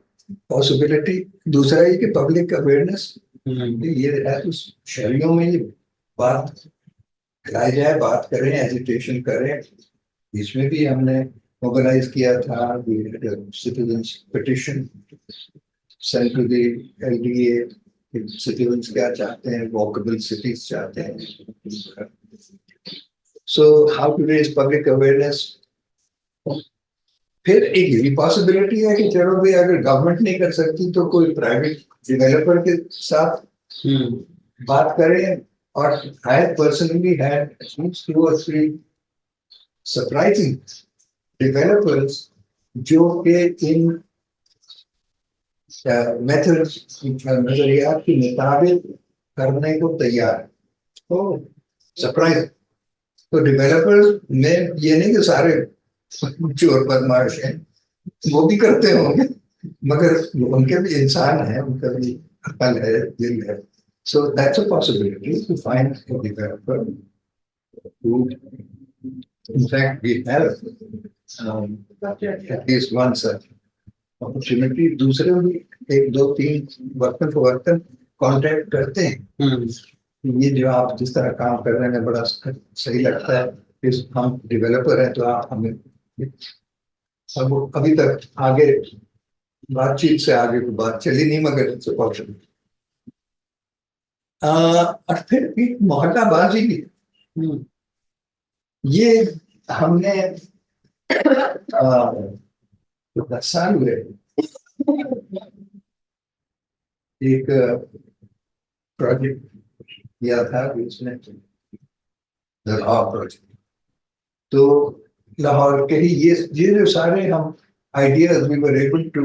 possibility. दूसरा ये कि public awareness, ये है तो शहरियों में ये बात फैलाई जाए, बात करें, एजुटेशन करें। इसमें भी हमने मोबिलाइज किया था, citizens petition send to the LDA, citizens क्या चाहते हैं, वॉकेबल सिटीज चाहते हैं। So how to raise public awareness. फिर एक ये पॉसिबिलिटी है कि चलो भाई अगर गवर्नमेंट नहीं कर सकती तो कोई प्राइवेट डेवलपर के साथ बात करें, और I personally had at least 2 or 3 surprising developers जो के इन मेथड्स नजरियात के मुताबिक करने को तैयार है। तो सरप्राइज, तो डेवलपर्स में ये नहीं कि सारे चोर बदमाश हैं, वो भी करते होंगे, मगर उनके भी इंसान है, उनका भी अकल है, दिल है। So that's a possibility to find a developer who, in fact, we have at least one such opportunity. दूसरे भी 1, 2, 3 वर्तन को वर्तन कॉन्टेक्ट करते हैं। ये जो आप जिस तरह काम कर रहे हैं बड़ा सही लगता है, इस हम डेवलपर हैं तो आप हमें, अब अभी तक आगे बातचीत से आगे की बात चली नहीं, मगर इट्स अ पॉसिबिलिटी। और फिर एक मोहल्लाबाजी भी, ये हमने 10 साल हुए एक प्रोजेक्ट किया था इसमें, लाहौर प्रोजेक्ट। तो लाहौर के ही ये जो सारे हम ideas we were able to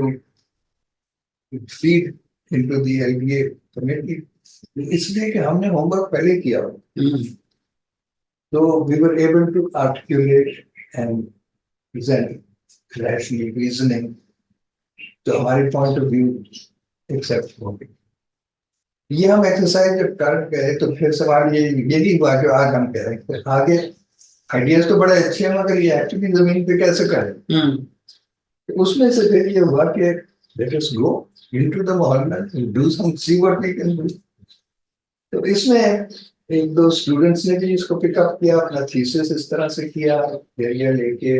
feed into the LDA committee, इसलिए कि हमने होमवर्क पहले किया। तो we were able to articulate and present rational reasoning तो हमारी पॉइंट ऑफ व्यू एक्सेप्ट हो गई। ये हम एक्सरसाइज जब कर गए तो फिर सवाल यही हुआ जो आज हम कह रहे हैं कि आगे आइडियाज तो बड़े अच्छे हैं मगर ये एक्चुअली जमीन पे कैसे करें। तो उसमें से फिर ये हुआ कि let us go into the mohalla do some see what we can do. तो इसमें एक दो स्टूडेंट्स ने भी इसको पिकअप किया, अपना थीसिस इस तरह से किया, एरिया लेके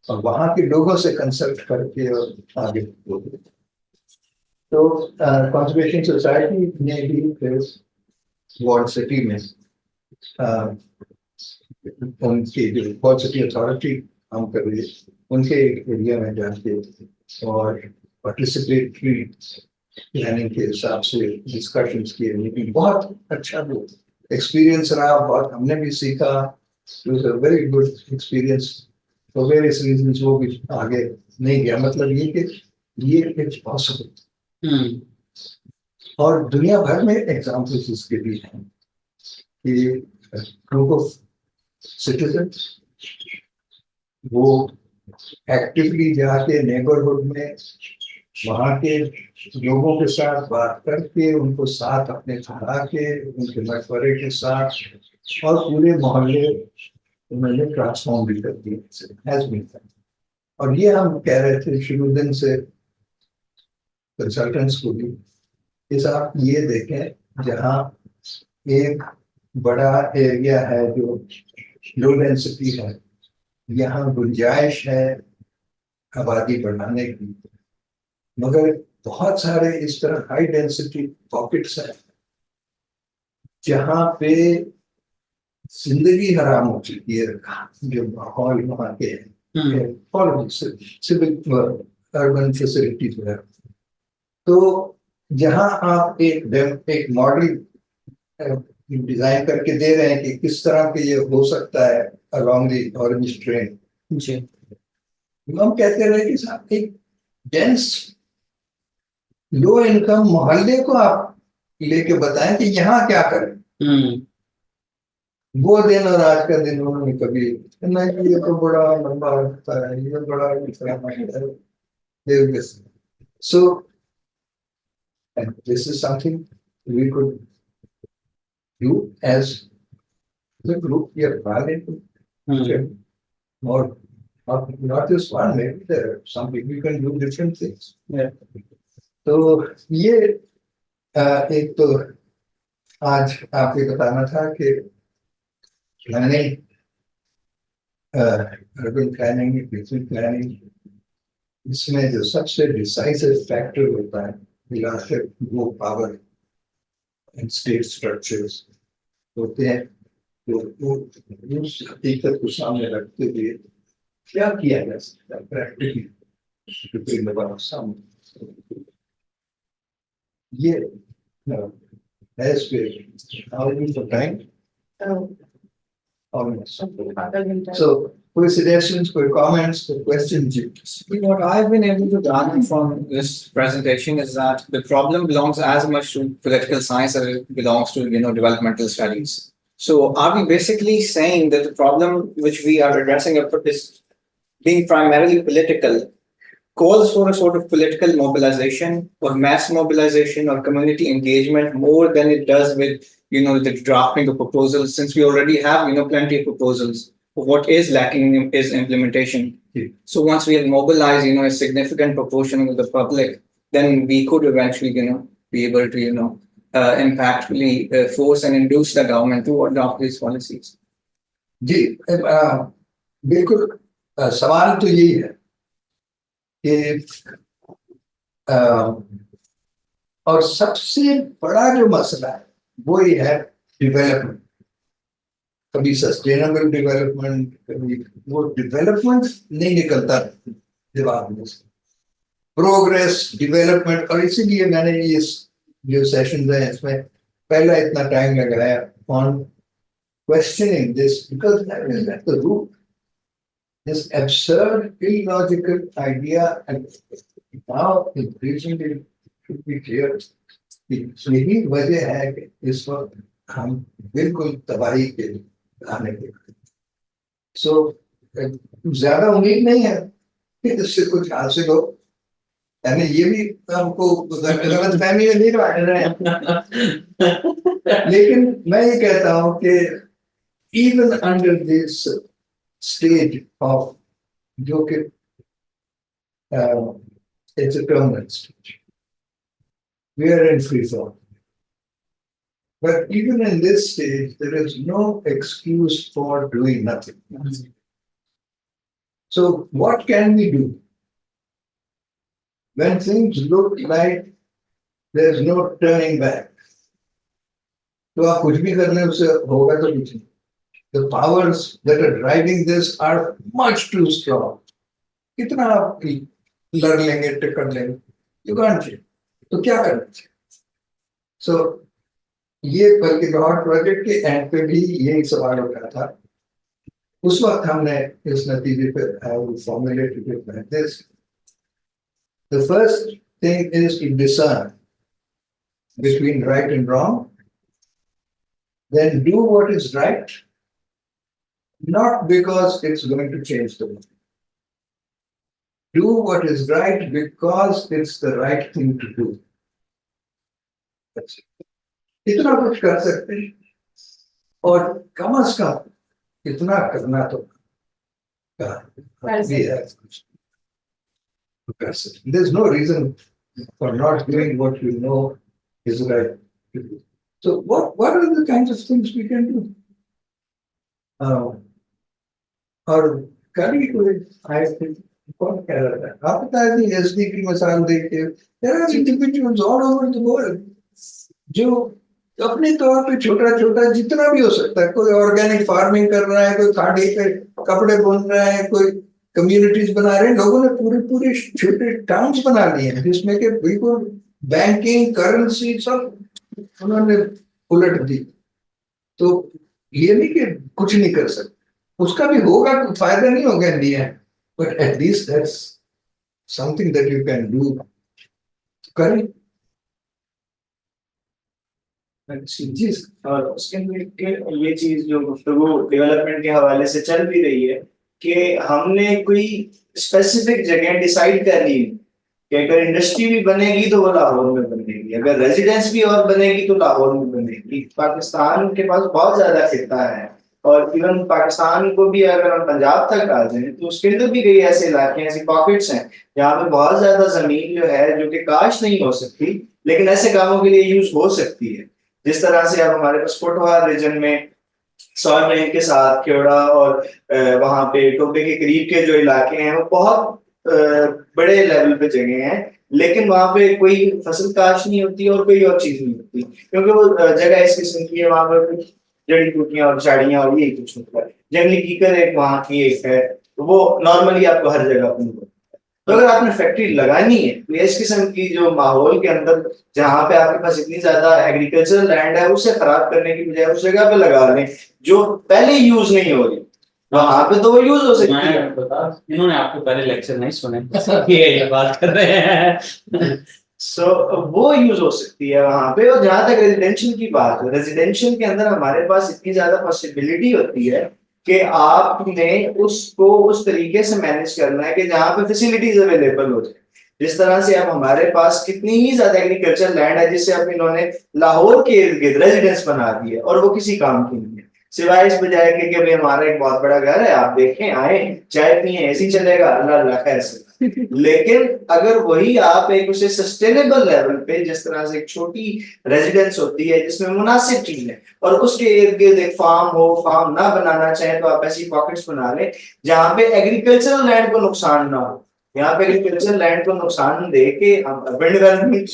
और वहाँ के लोगों से कंसल्ट करके और आगे बढ़े। तो कंजर्वेशन सोसाइटी ने भी फिर वॉर्ड सिटी में उनकी जो वॉर्ड सिटी अथॉरिटी काम कर रही है उनके एरिया में जाके और पार्टिसिपेटरी प्लानिंग के हिसाब से डिस्कशंस किए, लेकिन बहुत अच्छा वो एक्सपीरियंस रहा, बहुत हमने भी सीखा। It was a very good experience for various reasons. वो भी आगे नहीं गया, मतलब ये कि ये इट्स पॉसिबल। और दुनिया भर में एग्जाम्पल्स इसके भी हैं कि ग्रुप ऑफ सिटीजन्स वो एक्टिवली जाके नेबरहुड में वहाँ के लोगों के साथ बात करके उनको साथ अपने खड़ा के उनके मशवरे के साथ और पूरे मोहल्ले उन्होंने ट्रांसफॉर्म भी कर दिए। और ये हम कह रहे थे शुरू दिन से कंसल्टेंट्स को भी कि आप ये देखें जहाँ एक बड़ा एरिया है जो लो डेंसिटी है, यहाँ गुंजाइश है आबादी बढ़ाने की, मगर बहुत सारे इस तरह हाई डेंसिटी पॉकेट्स हैं जहाँ पे जिंदगी हराम हो चुकी है, जो माहौल वहाँ के हैं और सिविल अर्बन फैसिलिटीज है। तो जहाँ आप एक मॉडल डिजाइन करके दे रहे हैं कि किस तरह के ये हो सकता है अलोंग दी ऑरेंज ट्रेन, हम कहते रहे कि साहब एक डेंस लो इनकम मोहल्ले को आप लेके बताएं कि यहाँ क्या करें। वो दिन और आज का दिन उन्होंने कभी नहीं, ये तो बड़ा लंबा होता है, ये बड़ा है। So and this is something we could do as the group we are planning to or not just one, maybe there are some people can do different things. Yeah. तो ये एक तो आज आपको बताना था कि planning, urban planning, district planning, इसमें जो सबसे डिसाइसिव फैक्टर होता है leadership, वो पावर एंड स्टेट स्ट्रक्चर्स होते हैं। तो उस हकीकत को सामने रखते हुए क्या किया जा सकता है प्रैक्टिकली ये टाइम so कोई suggestions, कोई comments, कोई questions? What I've been able to gather from this presentation is that the problem belongs as much to political science as it belongs to, developmental studies. So are we basically saying that the problem which we are addressing is being primarily political, calls for a sort of political mobilization or mass mobilization or community engagement more than it does with, the drafting of proposals, since we already have, plenty of proposals. What is lacking is implementation. So once we have mobilized, a significant proportion of the public, then we could eventually, be able to, impactfully force and induce the government to adopt these policies. जी बिल्कुल सवाल तो यही है कि और सबसे बड़ा जो मसला है वो ये है डेवलपमेंट। कभी सस्टेनेबल डेवलपमेंट, कभी वो डेवलपमेंट नहीं निकलता दिमाग में से, प्रोग्रेस डेवलपमेंट। और इसीलिए मैंने ये जो सेशन है इसमें पहला इतना टाइम लगाया on questioning this, because that is at the root. This absurd, illogical idea, and now increasingly should be clear. यही वजह है कि इस वक्त हम बिल्कुल तबाही के आने के सो ज्यादा उम्मीद नहीं है कि इससे कुछ हासिल हो। यानी ये भी हमको गलत फहमी में नहीं डाल रहे हैं, लेकिन मैं ये कहता हूं कि even under this stage of जो कि it's a terminal stage, we are in free fall. But even in this stage, there is no excuse for doing nothing. So what can we do? When things look like there's no turning back, तो आप कुछ भी करने से होगा तो कुछ नहीं. The powers that are driving this are much too strong. कितना आप लड़ लेंगे, टिकट लेंगे, you can't change. तो क्या करना चाहिए? So ये बल्कि लाहौर प्रोजेक्ट के एंड पे भी यही सवाल उठा था. उस वक्त हमने इस नतीजे पे formulated it like this. The first thing is to discern between right and wrong, then do what is right, not because it's going to change the world. Do what is right because it's the right thing to do. That's it. इतना कुछ कर सकते हैं और कम से कम इतना करना तो there's no reason for not doing what you know is right to do. So what are the kinds of things we can do? और कभी कोई आए थे कौन कह रहा था, आप बताए थे एसडी की मिसाल देके, there are individuals all over the world जो अपने तौर पे छोटा छोटा जितना भी हो सकता है, कोई ऑर्गेनिक फार्मिंग कर रहा है, कोई खाड़ी पे कपड़े बुन रहा है, कोई कम्युनिटीज बना रहे हैं, लोगों ने पूरे पूरे छोटे टाउन्स बना लिए हैं जिसमें कि बिल्कुल बैंकिंग करेंसी सब उन्होंने उलट दी. तो ये नहीं कि कुछ नहीं कर सकते, उसका भी होगा, कुछ फायदा नहीं होगा इन दी है, but at least that's something that you can do. करें जी. और उसके लिए ये चीज जो गुफ्तगू डेवलपमेंट के हवाले से चल भी रही है कि हमने कोई स्पेसिफिक जगह डिसाइड कर ली कि अगर इंडस्ट्री भी बनेगी तो वो लाहौर में बनेगी, अगर रेजिडेंस भी और बनेगी तो लाहौर में बनेगी. पाकिस्तान के पास बहुत ज्यादा खिता है और इवन पाकिस्तान को भी अगर हम पंजाब तक आ जाए तो उसके अंदर भी कई ऐसे इलाके ऐसी पॉकेट्स हैं जहाँ पे बहुत ज्यादा जमीन जो है जो कि काश नहीं हो सकती लेकिन ऐसे कामों के लिए यूज हो सकती है. जिस तरह से अब हमारे पास पोटवार रीजन में सॉयल लेन के साथ केवड़ा और वहां पे टोबे के करीब के जो इलाके हैं वो बहुत बड़े लेवल पे जगह हैं, लेकिन वहां पे कोई फसल काश नहीं होती और कोई और चीज नहीं होती क्योंकि वो जगह इस किस्म की है. वहां पर जड़ी बूटियां और झाड़ियां और यही कुछ होता है. जंगली कीकर एक वहां की एक है, वो नॉर्मली आपको हर जगह पे मिलता है. तो अगर आपने फैक्ट्री लगानी है तो इस किस्म की जो माहौल के अंदर जहां पे आपके पास इतनी ज्यादा एग्रीकल्चरल लैंड है उसे खराब करने की बजाय उस जगह पे लगा लें जो पहले यूज नहीं हो रही, वहां पे तो वो यूज हो सकती है. इन्होंने आपके पहले लेक्चर नहीं सुने ये बात कर रहे हैं. सो वो यूज हो सकती है वहां पे. और जहां तक रेजिडेंशियल की बात है, रेजिडेंशियल के अंदर हमारे पास इतनी ज्यादा पॉसिबिलिटी होती है कि आपने उसको उस तरीके से मैनेज करना है कि जहां पे फैसिलिटीज अवेलेबल हो जाए. जिस तरह से अब हमारे पास कितनी ही ज्यादा एग्रीकल्चर लैंड है जिससे अब इन्होंने लाहौर के इर्द गिर्द रेजिडेंस बना दी है और वो किसी काम की नहीं है सिवाय इस बजाय के कि भाई हमारा एक बहुत बड़ा घर है, आप देखें आए चाय पिए ऐसी चलेगा, अल्लाह अल्लाह खैर से. लेकिन अगर वही आप एक उसे सस्टेनेबल लेवल पे जिस तरह से एक छोटी रेजिडेंस होती है जिसमें मुनासिब चीज है और उसके इर्द गिर्द एक फार्म हो, फार्म ना बनाना चाहे तो आप ऐसी पॉकेट्स बना लें जहां पे एग्रीकल्चरल लैंड को नुकसान ना हो. यहाँ पे एग्रीकल्चर लैंड को नुकसान दे के हम अर्बन डेवलपमेंट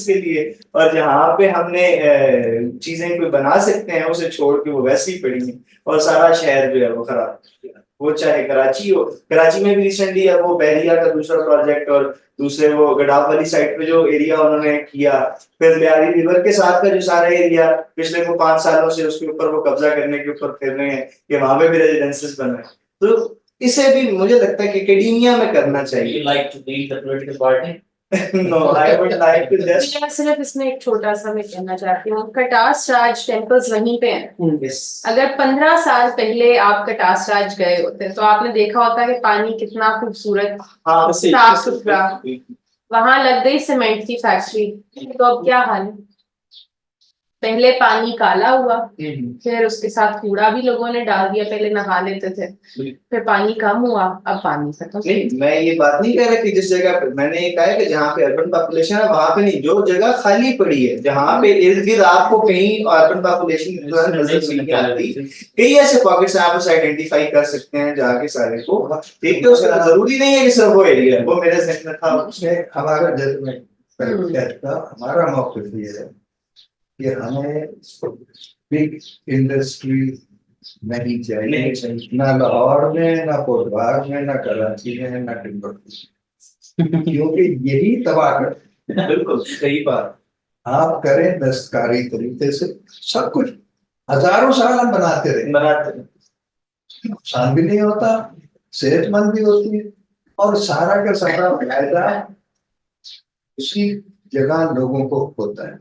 के लिए और जहाँ पे हमने चीजें कोई बना सकते हैं उसे छोड़ के वो वैसे ही पड़ी है और सारा शहर जो है वो खराब. वो चाहे कराची हो, कराची में भी रिसेंटली अब वो बहरिया का दूसरा प्रोजेक्ट और दूसरे वो गडाफ वाली साइड पे जो एरिया उन्होंने किया, फिर लियारी रिवर के साथ का जो सारा एरिया पिछले को 5 सालों से उसके ऊपर वो कब्जा करने के ऊपर फिर रहे हैं कि वहां पे भी रेजिडेंसेस बने. तो इसे भी मुझे लगता है कि एकेडमिया में करना चाहिए. Like to lead the political party? No, I would like to just. मैं सिर्फ इसमें एक छोटा सा मैं कहना चाहती हूँ, कटास राज टेम्पल्स वहीं पे हैं. Yes. अगर 15 साल पहले आप कटास राज गए होते तो आपने देखा होता कि पानी कितना खूबसूरत हाँ, साफ सुथरा. वहां लग गई सीमेंट की फैक्ट्री, तो अब क्या हाल है? पहले पानी काला हुआ, फिर उसके साथ कूड़ा भी लोगों ने डाल दिया, पहले नहा लेते थे, फिर पानी कम हुआ, अब पानी खत्म। नहीं, मैं ये बात नहीं कह रहा कि जिस जगह पे, मैंने ये कहा है कि जहाँ पे अर्बन पॉपुलेशन है वहां पे नहीं, जो जगह खाली पड़ी है, जहाँ पे इर्द गिर्द आपको कहीं अर्बन पॉपुलेशन नजर नहीं आती, कई ऐसे पॉकेट्स आप उसे आइडेंटिफाई कर सकते हैं जाके सारे को। ठीक है, उसका जरूरी नहीं है कि सिर्फ वो एरिया, वो मेरे जहन में था। उसमें हमारा जजमेंट हमारा मौक़िफ़ ये है कि हमें बिग इंडस्ट्री नहीं चाहिए, ना लाहौर में, ना कोटबाग में, ना कराची में, ना टिम्बकटू, क्योंकि यही तबाह कर। बिल्कुल सही बात। आप करें दस्तकारी तरीके से सब कुछ, हजारों साल हम बनाते रहे, नुकसान भी नहीं होता, सेहतमंद भी होती है, और सारा का सारा फायदा उसी जगह लोगों को होता है।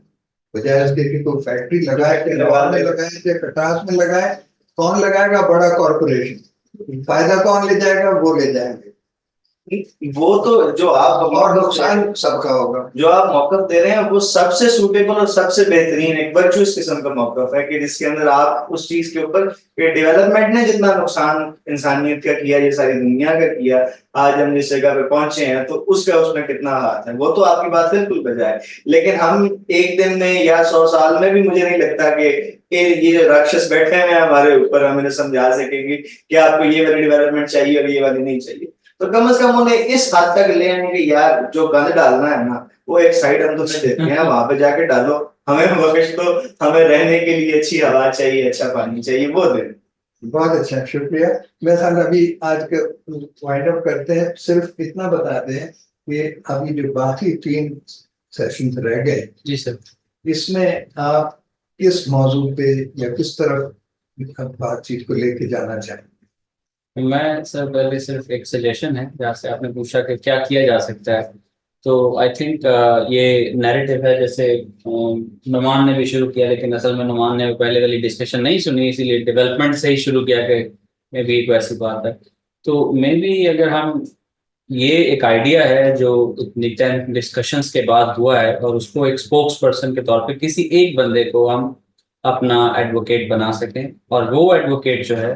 बजाय इसके कि कोई फैक्ट्री लगाए, कि लाहौर में लगाए, या कटास में लगाए, कौन लगाएगा? बड़ा कॉर्पोरेशन। फायदा कौन ले जाएगा? वो ले जाएंगे। वो तो जो आप और नुकसान सबका होगा। जो आप मौकफ दे रहे हैं वो सबसे सूटेबल और सबसे बेहतरीन एक वर्चुअस किस्म का मौकफ है कि जिसके अंदर आप उस चीज के ऊपर डेवलपमेंट ने जितना नुकसान इंसानियत का किया, ये सारी दुनिया का किया, आज हम जिस जगह पे पहुंचे हैं तो उसका उसमें कितना हाथ है, वो तो आपकी बात बिल्कुल बजाय। लेकिन हम एक दिन में या 100 साल में भी मुझे नहीं लगता कि ये जो राक्षस बैठे हुए हैं हमारे ऊपर, हम इन्हें समझा सकेंगे कि आपको ये वाली डेवलपमेंट चाहिए और ये वाली नहीं चाहिए। तो कम से कम उन्हें इस हद तक ले आने कि यार जो गंद डालना है ना, वो एक साइड हम तुम्हें देते हैं, वहां पे जाके डालो, हमें बख्श दो, हमें रहने के लिए अच्छी हवा चाहिए, अच्छा पानी चाहिए, वो दे। बहुत अच्छा, शुक्रिया। मैं सर अभी आज के वाइंड अप करते हैं, सिर्फ इतना बताते हैं कि अभी जो बाकी 3 सेशंस रह गए, जी सर, इसमें आप किस मौजू पे या किस तरफ बातचीत को लेके जाना चाहें? मैं सर पहले सिर्फ एक सजेशन है, जहाँ से आपने पूछा कि क्या किया जा सकता है, तो आई थिंक ये नैरेटिव है, जैसे नुमान ने भी शुरू किया, लेकिन असल में नुमान ने पहले वाली डिस्कशन नहीं सुनी, इसीलिए डेवलपमेंट से ही शुरू किया कि मे भी एक वैसी बात है। तो मे बी अगर हम, ये एक आइडिया है जो इतनी 10 डिस्कशंस के बाद हुआ है, और उसको एक स्पोक्स पर्सन के तौर पे किसी एक बंदे को हम अपना एडवोकेट बना सकें, और वो एडवोकेट जो है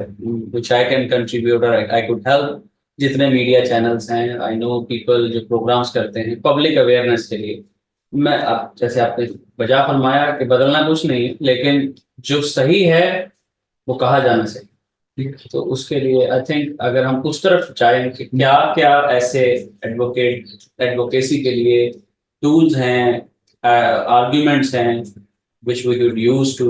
विच आई कैन कंट्रीब्यूट और आई कुड हेल्प, जितने मीडिया चैनल्स हैं, आई नो पीपल जो प्रोग्राम्स करते हैं पब्लिक अवेयरनेस के लिए, मैं अब जैसे आपने वजह फरमाया कि बदलना कुछ नहीं है, लेकिन जो सही है वो कहा जाना चाहिए। तो उसके लिए आई थिंक अगर हम उस तरफ जाएं कि क्या क्या ऐसे एडवोकेसी के लिए टूल्स हैं, आर्ग्यूमेंट्स हैं which we could use to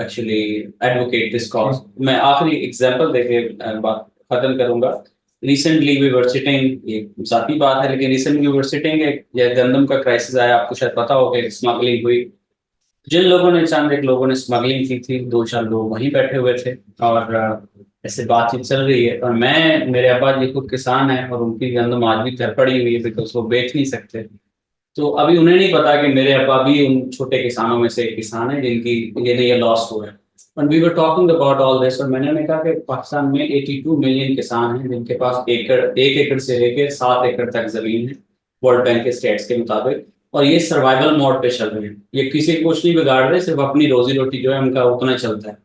actually advocate this cause. मैं आखिरी एग्जांपल देके बात खत्म करूंगा। रिसेंटली वी वर सिटिंग, ये जाती बात है लेकिन रिसेंटली वी वर सिटिंग, एक गंदम का क्राइसिस आया, आपको शायद पता होगा, स्मगलिंग हुई, जिन लोगों ने, चंद एक लोगों ने स्मगलिंग की थी, 2-4 लोग वहीं बैठे हुए थे, और ऐसे बातचीत चल रही है, और मैं, मेरे अब्बा जी खुद किसान है और उनकी गंदम आज भी घर पड़ी हुई है बिकॉज वो बेच नहीं सकते। तो अभी उन्हें नहीं पता कि मेरे अब्बा भी उन छोटे किसानों में से एक किसान है जिनकी ये लॉस हुआ है। And we were talking about all this, और मैंने कहा कि पाकिस्तान में 82 मिलियन किसान हैं जिनके पास एक एकड़ से लेकर 7 एकड़ तक जमीन है वर्ल्ड बैंक के स्टेट्स के मुताबिक, और ये सर्वाइवल मोड पे चल रहे हैं, ये किसी को कुछ नहीं बिगाड़ रहे, सिर्फ अपनी रोजी रोटी जो है उनका उतना चलता है।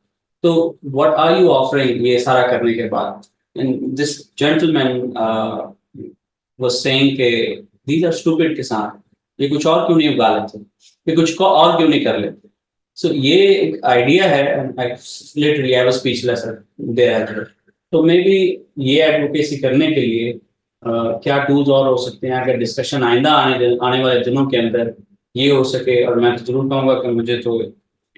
तो व्हाट आर यू ऑफरिंग ये सारा करने के बाद? And this gentleman was saying के दीज आर स्टूपिड किसान, ये कुछ और क्यों नहीं उगा लेते, ये कुछ को और क्यों नहीं कर लेते? सो ये एक आइडिया है, literally I was speechless there. तो मे बी ये एडवोकेसी करने के लिए क्या टूल्स और हो सकते हैं, अगर डिस्कशन आइंदा आने वाले दिनों के अंदर ये हो सके, और मैं तो जरूर कहूँगा कि मुझे तो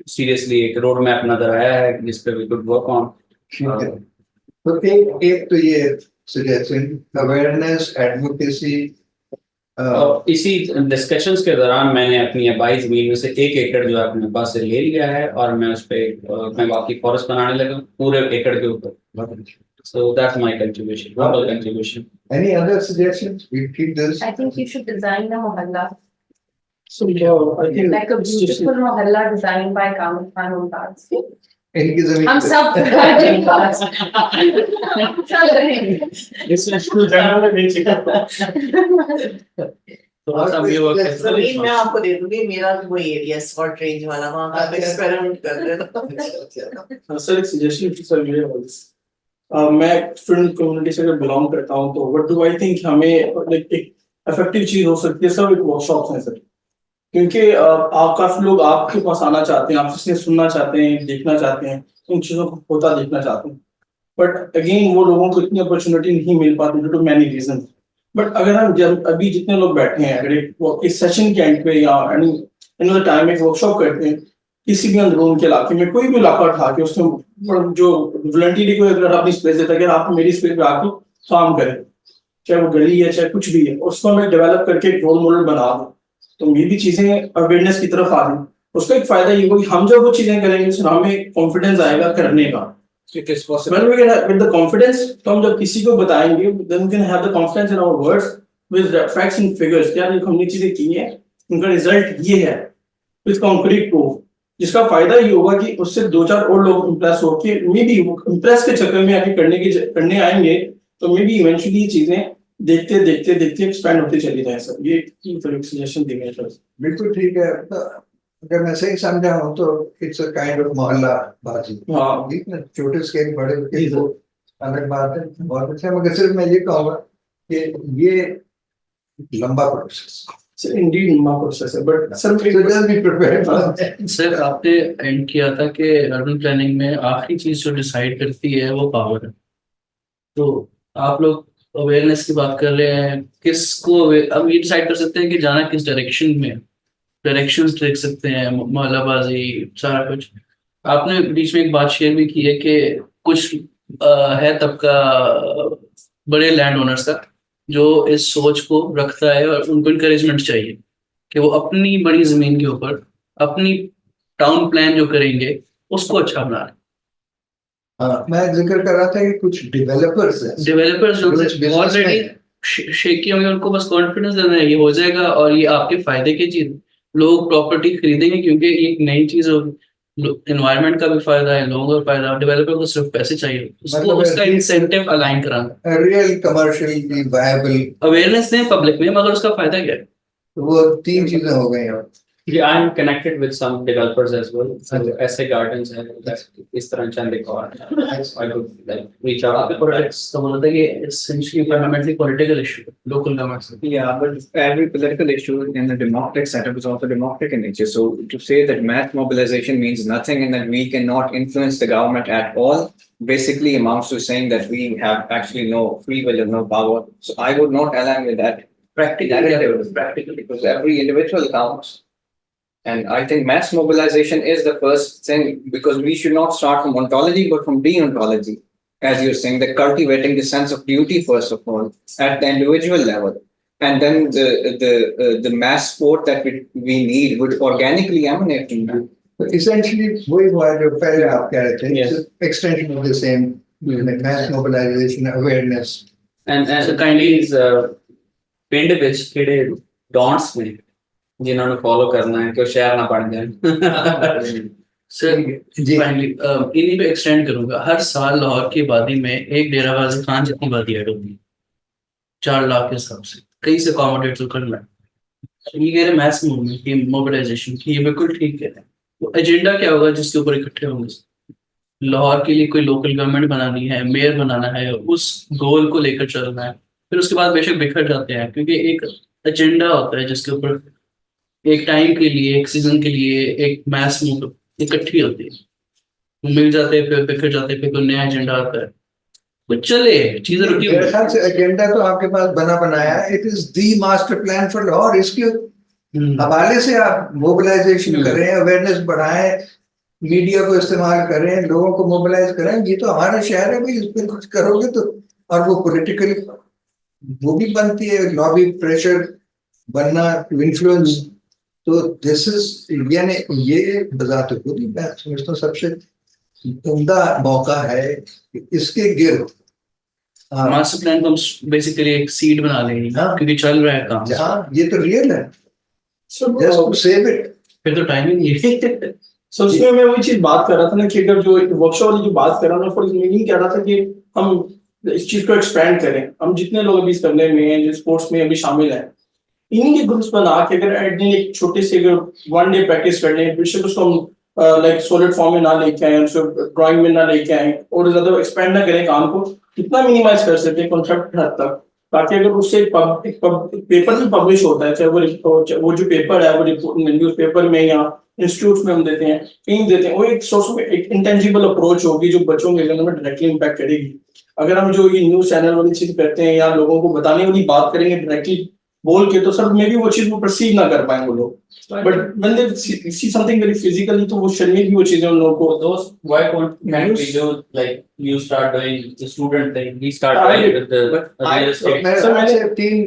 सीरियसली एक रोड मैप नजर आया है जिस पे वी कुड वर्क ऑन। तो एक तो ये सजेशन, अवेयरनेस, एडवोकेसी, इसी डिस्कशंस के दौरान मैंने अपनी आबाई जमीन में से 1 एकड़ जो है अपने पास से ले लिया है, और मैं उस पे मैं वाकई फॉरेस्ट बनाने लगा पूरे एकड़ के ऊपर। So that's my contribution, humble contribution. Any other suggestions? We keep this. I think you should design a mohalla, So I think like a beautiful mohalla designed by Kamil Khan Mumtaz. इनकी जमीन हम पे- सब चल रहे हैं। थोड़ा सा भी वर्क है। जमीन मैं आपको दे दूंगी, मेरा भी वही एरिया है शॉर्ट रेंज वाला, वहाँ आप एक्सपेरिमेंट कर लेना। सर एक सजेशन सर मेरे वाले मैं स्टूडेंट कम्युनिटी से बिलोंग करता हूँ, तो व्हाट डू आई थिंक हमें लाइक एक इफेक्टिव चीज हो सकती है सर, एक वर्कशॉप्स हैं सर, क्योंकि आप काफी लोग आपके पास आना चाहते हैं, आपसे सुनना चाहते हैं, देखना चाहते हैं, उन चीजों को होता देखना चाहते हैं, बट अगेन वो लोगों को इतनी अपॉर्चुनिटी नहीं मिल पाती due to many reason. But अगर हम जब अभी जितने लोग बैठे हैं, अगर एक सेशन के एंड पे या एनी टाइम एक वर्कशॉप करते हैं किसी भी अंदरून के इलाके में, कोई भी इलाका उठा के उसमें जो वॉलंटियरली को अगर अपनी स्पेस देता है कि आप मेरी स्पेस पे आके काम करें, चाहे वो गली है चाहे कुछ भी है, उसको हमें डेवलप करके एक रोल मॉडल बना दें, तो ये भी चीजें अवेयरनेस की तरफ आ रही। उसका एक फायदा ये होगा कि हम जब वो चीजें करेंगे उससे हमें कॉन्फिडेंस आएगा करने का। When we can have with the confidence, तो हम जब किसी को बताएंगे, then we can have the confidence in our words with the facts and figures। क्या देखो हमने चीजें की हैं, उनका रिजल्ट ये है with concrete proof, जिसका फायदा ये होगा कि उससे दो चार और लोग इम्प्रेस हो के मे बी इम्प्रेस के चक्कर में आके करने आएंगे, तो मे बी इवेंचुअली ये चीजें देखते देखते देखते एक्सपैंड होते चली जाए सर। ये सजेशन देंगे सर। बिल्कुल ठीक है। तो अगर मैं सही समझा हूँ तो इट्स अ काइंड ऑफ मोहल्ला बाजी। हाँ। ठीक है, छोटे स्केल बड़े स्केल वो अलग बात है, बहुत अच्छा। मगर सिर्फ मैं ये कहूँगा कि ये लंबा प्रोसेस सर इंडीड लंबा प्रोसेस है, but sir just be prepared. Sir आपने एंड किया था कि अर्बन प्लानिंग में आखिरी चीज जो डिसाइड करती है वो पावर है, तो आप लोग अवेयरनेस की बात कर रहे हैं, किसको अब ये डिसाइड कर सकते हैं कि जाना किस डायरेक्शन में, डायरेक्शंस देख सकते हैं, मोहल्लाबाजी सारा कुछ। आपने बीच में एक बात शेयर भी की है कि कुछ है तबका बड़े लैंड ओनर्स का जो इस सोच को रखता है और उनको इनकरेजमेंट चाहिए कि वो अपनी बड़ी जमीन के ऊपर अपनी टाउन प्लान जो करेंगे उसको अच्छा बना रहे। मैं जिक्र कर रहा था कि कुछ डेवलपर्स हैं, डेवलपर्स जो कुछ businessmen ऑलरेडी हैं। शेकी होंगे, उनको बस कॉन्फिडेंस देना है, ये हो जाएगा और ये आपके फायदे की चीज, लोग प्रॉपर्टी खरीदेंगे क्योंकि ये एक नई चीज होगी, एनवायरनमेंट का भी फायदा है, लोगों का फायदा, डेवलपर को सिर्फ पैसे चाहिए, उसको मतलब उसका इंसेंटिव अलाइन कराना, रियल कमर्शियली वायबल, अवेयरनेस दें पब्लिक में, मगर उसका फायदा क्या है? वो तीन चीजें हो गई हैं। Yeah, I'm connected with some developers as well. So ऐसे gardens हैं इस तरह चंद एक और I could like reach out. आपके पॉलिटिक्स का बोला था कि essentially fundamentally political issue, local governments. Yeah, but every political issue in the democratic setup is also democratic in nature. So to say that mass mobilization means nothing and that we cannot influence the government at all basically amounts to saying that we have actually no free will and no power. So I would not align with that. Practically, because every individual counts. And I think mass mobilization is the first thing, because we should not start from ontology but from deontology, as you're saying, that cultivating the sense of duty first of all at the individual level, and then the mass support that we need would organically emanate from that. Essentially वही हुआ जो पहले आप कह रहे थे, Yes. extension of the same mass mobilization awareness. And kindly is ਪਿੰਡ ਵਿੱਚ ਕਿਹੜੇ ਡॉन्ट्स ਨੇ जिन्हों ने फॉलो करना है कि शहर ना पड़ जाए। सर जी। फाइनली इन्हीं पे एक्सटेंड करूंगा, हर साल लाहौर की आबादी में एक डेरा गाजी खान जितनी आबादी ऐड होती है 4 लाख के हिसाब से, कहीं से अकोमोडेट तो करना है। ये कह रहे मैस मूवमेंट की मोबिलाइजेशन की, ये बिल्कुल ठीक है। तो एजेंडा क्या होगा जिसके ऊपर इकट्ठे होंगे? लाहौर के लिए कोई लोकल गवर्नमेंट बनानी है, मेयर बनाना है, उस गोल को लेकर चलना है, फिर उसके बाद बेशक बिखर जाते हैं क्योंकि एक एजेंडा होता है जिसके ऊपर एक टाइम के लिए, एक सीजन के लिए एक मैस मूव इकट्ठी होती है, मिल जाते हैं, फिर बिखर जाते हैं, फिर कोई नया एजेंडा आता है, कुछ चले चीजें रुकी हुई मेरे ख्याल से एजेंडा तो आपके पास बनाया है, it is the master plan for Lahore. इसके हवाले से आप मोबिलाइजेशन करें, अवेयरनेस बढ़ाएं, मीडिया को इस्तेमाल करें, लोगों को मोबिलाइज करें। ये तो हमारा शहर है भाई, इस पर कुछ करोगे तो, और वो पॉलिटिकली वो भी बनती है, लॉबी प्रेशर बनना, इन्फ्लुएंस। तो दिस इज यानी ये बजाते खुद ही मैं समझता हूँ सबसे उम्दा मौका है कि इसके गिर्द मास्टर प्लान को हम बेसिकली एक सीड बना लेंगे, हाँ। क्योंकि चल रहा है काम, जहाँ ये तो रियल है, जस्ट टू सेव इट। फिर तो टाइम ही नहीं है। सो उसमें मैं वही चीज बात कर रहा था ना कि अगर जो वर्कशॉप वाली जो बात कर रहा हूँ, फॉर यही कह रहा था कि हम इस चीज को एक्सपेंड करें। हम जितने लोग अभी इस करने में हैं, जो स्पोर्ट्स में अभी शामिल हैं, इन्हीं के ग्रुप्स बना के अगर एक छोटे से वन डे प्रैक्टिस कर लें, बेशक उसको हम लाइक सॉलिड फॉर्म में ना लेके आए, उसको ड्राइंग में ना लेके आए और ज्यादा एक्सपेंड ना करें काम को, कितना मिनिमाइज कर सकते हैं कॉन्सेप्ट हद तक, ताकि अगर उससे एक पेपर भी पब्लिश होता है, चाहे वो जो पेपर है वो न्यूज पेपर में या इंस्टीट्यूट में हम देते हैं, कहीं देते हैं, वो एक सोर्स ऑफ एक इंटेंजिबल अप्रोच होगी जो बच्चों के जीवन में डायरेक्टली इम्पैक्ट करेगी। अगर हम जो ये न्यूज चैनल वाली चीज करते हैं या लोगों को बताने वाली बात करेंगे डायरेक्टली बोल के, तो सर मे भी वो चीज वो परसीव ना कर पाए वो लोग, but when they see something very physically, तो वो शर्मी भी वो चीजें उन लोगों को Those why can't we do like you start doing the student thing, we start doing with the realistic. मेरे सर, पास मैंने- से 3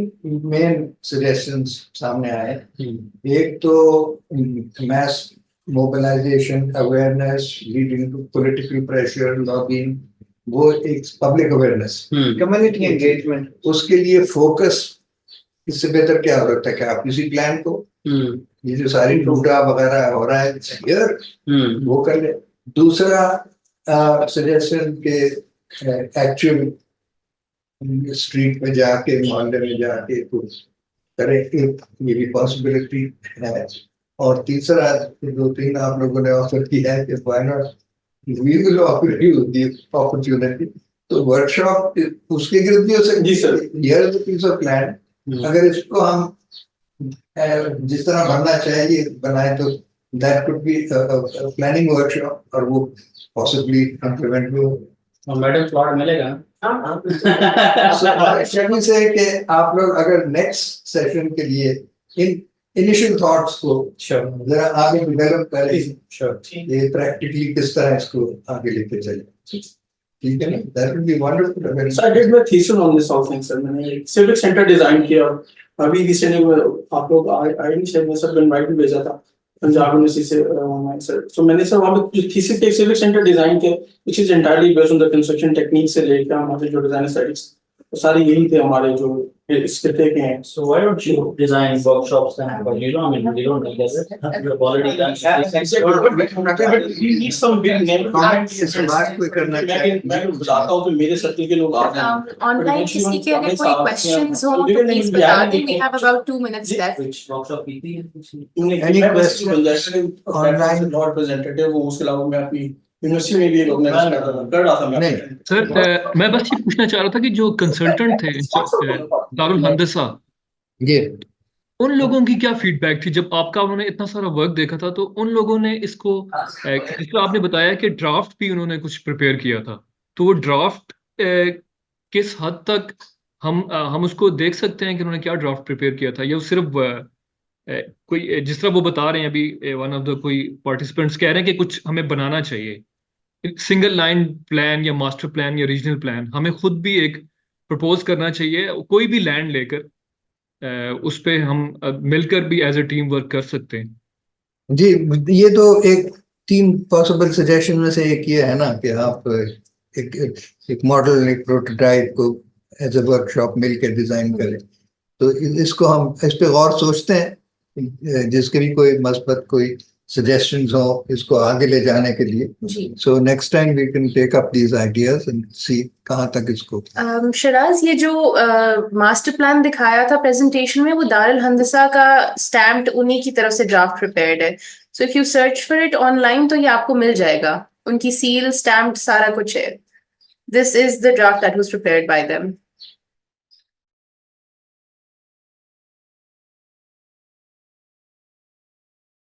मेन सजेशंस सामने आए। एक तो mass mobilization, awareness leading to political pressure, lobbying, वो एक पब्लिक अवेयरनेस, कम्युनिटी एंगेजमेंट, उसके लिए फोकस, इससे बेहतर क्या हो सकता है कि आप किसी प्लान को, ये जो सारी टूटा वगैरह हो रहा है यार, वो कर ले। दूसरा सजेशन के एक्चुअल स्ट्रीट में जाके, मोहल्ले में जाके कुछ करें, एक ये भी पॉसिबिलिटी है। और तीसरा, 2-3 आप लोगों ने ऑफर किया है कि why not we will offer you the opportunity, तो वर्कशॉप उसके गिर्द भी हो सकती जी sir. Here is the piece of plan. अगर इसको हम जिस तरह बनना चाहिए बनाए, तो that could be planning workshop, और वो पॉसिबली इम्प्लीमेंट भी हो। और मैडम प्लॉट मिलेगा। शक्ल से कि आप लोग अगर नेक्स्ट सेशन के लिए इन इनिशियल थॉट्स को जरा आगे डेवलप करें, ये प्रैक्टिकली किस तरह इसको आगे लेके चले, ठीक है ना? That would be wonderful. Sir I did my thesis on this all thing sir, मैंने एक सिविक सेंटर डिजाइन किया, अभी रिसेंटली आप लोग आई नहीं शायद, मैं सर इनवाइट भी भेजा था पंजाब यूनिवर्सिटी से ऑनलाइन सर, तो मैंने सर वहाँ पे थीसिस पे सिविक सेंटर डिजाइन किया which is entirely based on the construction technique से लेकर हमारे जो डिजाइन स्टडीज, सारे यही थे हमारे जो इसके के हैं। So why don't you design workshops then? But you don't, I mean, you don't need it. You've already done. We need some big name. इस बात को करना चाहिए। मैं बताता हूँ कि मेरे सर्कल के लोग आते हैं ऑनलाइन किसी के अगर कोई क्वेश्चंस हो तो प्लीज बता दें, we have about 2 minutes left. Which workshop की थी? Any question? ऑनलाइन नॉट प्रेजेंटेटिव, वो उसके अलावा मैं अपनी यूनिवर्सिटी में भी एक ऑर्गेनाइज कर रहा था मैं। नहीं। सर मैं बस ये पूछना चाह रहा था कि जो कंसल्टेंट थे दारुल हंदसा, ये उन लोगों की क्या फीडबैक थी जब आपका उन्होंने इतना सारा वर्क देखा था? तो उन लोगों ने इसको जिसको आपने बताया कि ड्राफ्ट भी उन्होंने कुछ प्रिपेयर किया था, तो वो ड्राफ्ट किस हद तक हम उसको देख सकते हैं कि उन्होंने क्या ड्राफ्ट प्रिपेयर किया था, या वो सिर्फ कोई जिस तरह वो बता रहे हैं अभी, वन ऑफ द कोई पार्टिसिपेंट्स कह रहे हैं कि कुछ हमें बनाना चाहिए सिंगल लाइन प्लान या मास्टर प्लान या रीजनल प्लान, हमें खुद भी एक प्रपोज करना चाहिए, कोई भी लैंड लेकर उस पे हम मिलकर भी एज ए टीम वर्क कर सकते हैं। जी, ये तो एक 3 पॉसिबल सजेशन में से एक ये है ना कि आप एक मॉडल, एक प्रोटोटाइप को एज ए वर्कशॉप मिलकर डिजाइन करें। तो इसको हम इस पे गौर सोचते हैं, जिसके भी कोई मस्बत कोई suggestions हो इसको आगे ले जाने के लिए। जी। So next time we can take up these ideas and see कहाँ तक इसको। शराज, ये जो मास्टर प्लान दिखाया था प्रेजेंटेशन में, वो दारुल हंदसा का स्टैम्प्ड उन्हीं की तरफ से ड्राफ्ट प्रिपेयर्ड है। So if you search for it online तो ये आपको मिल जाएगा, उनकी सील स्टैम्प्ड सारा कुछ है। This is the draft that was prepared by them.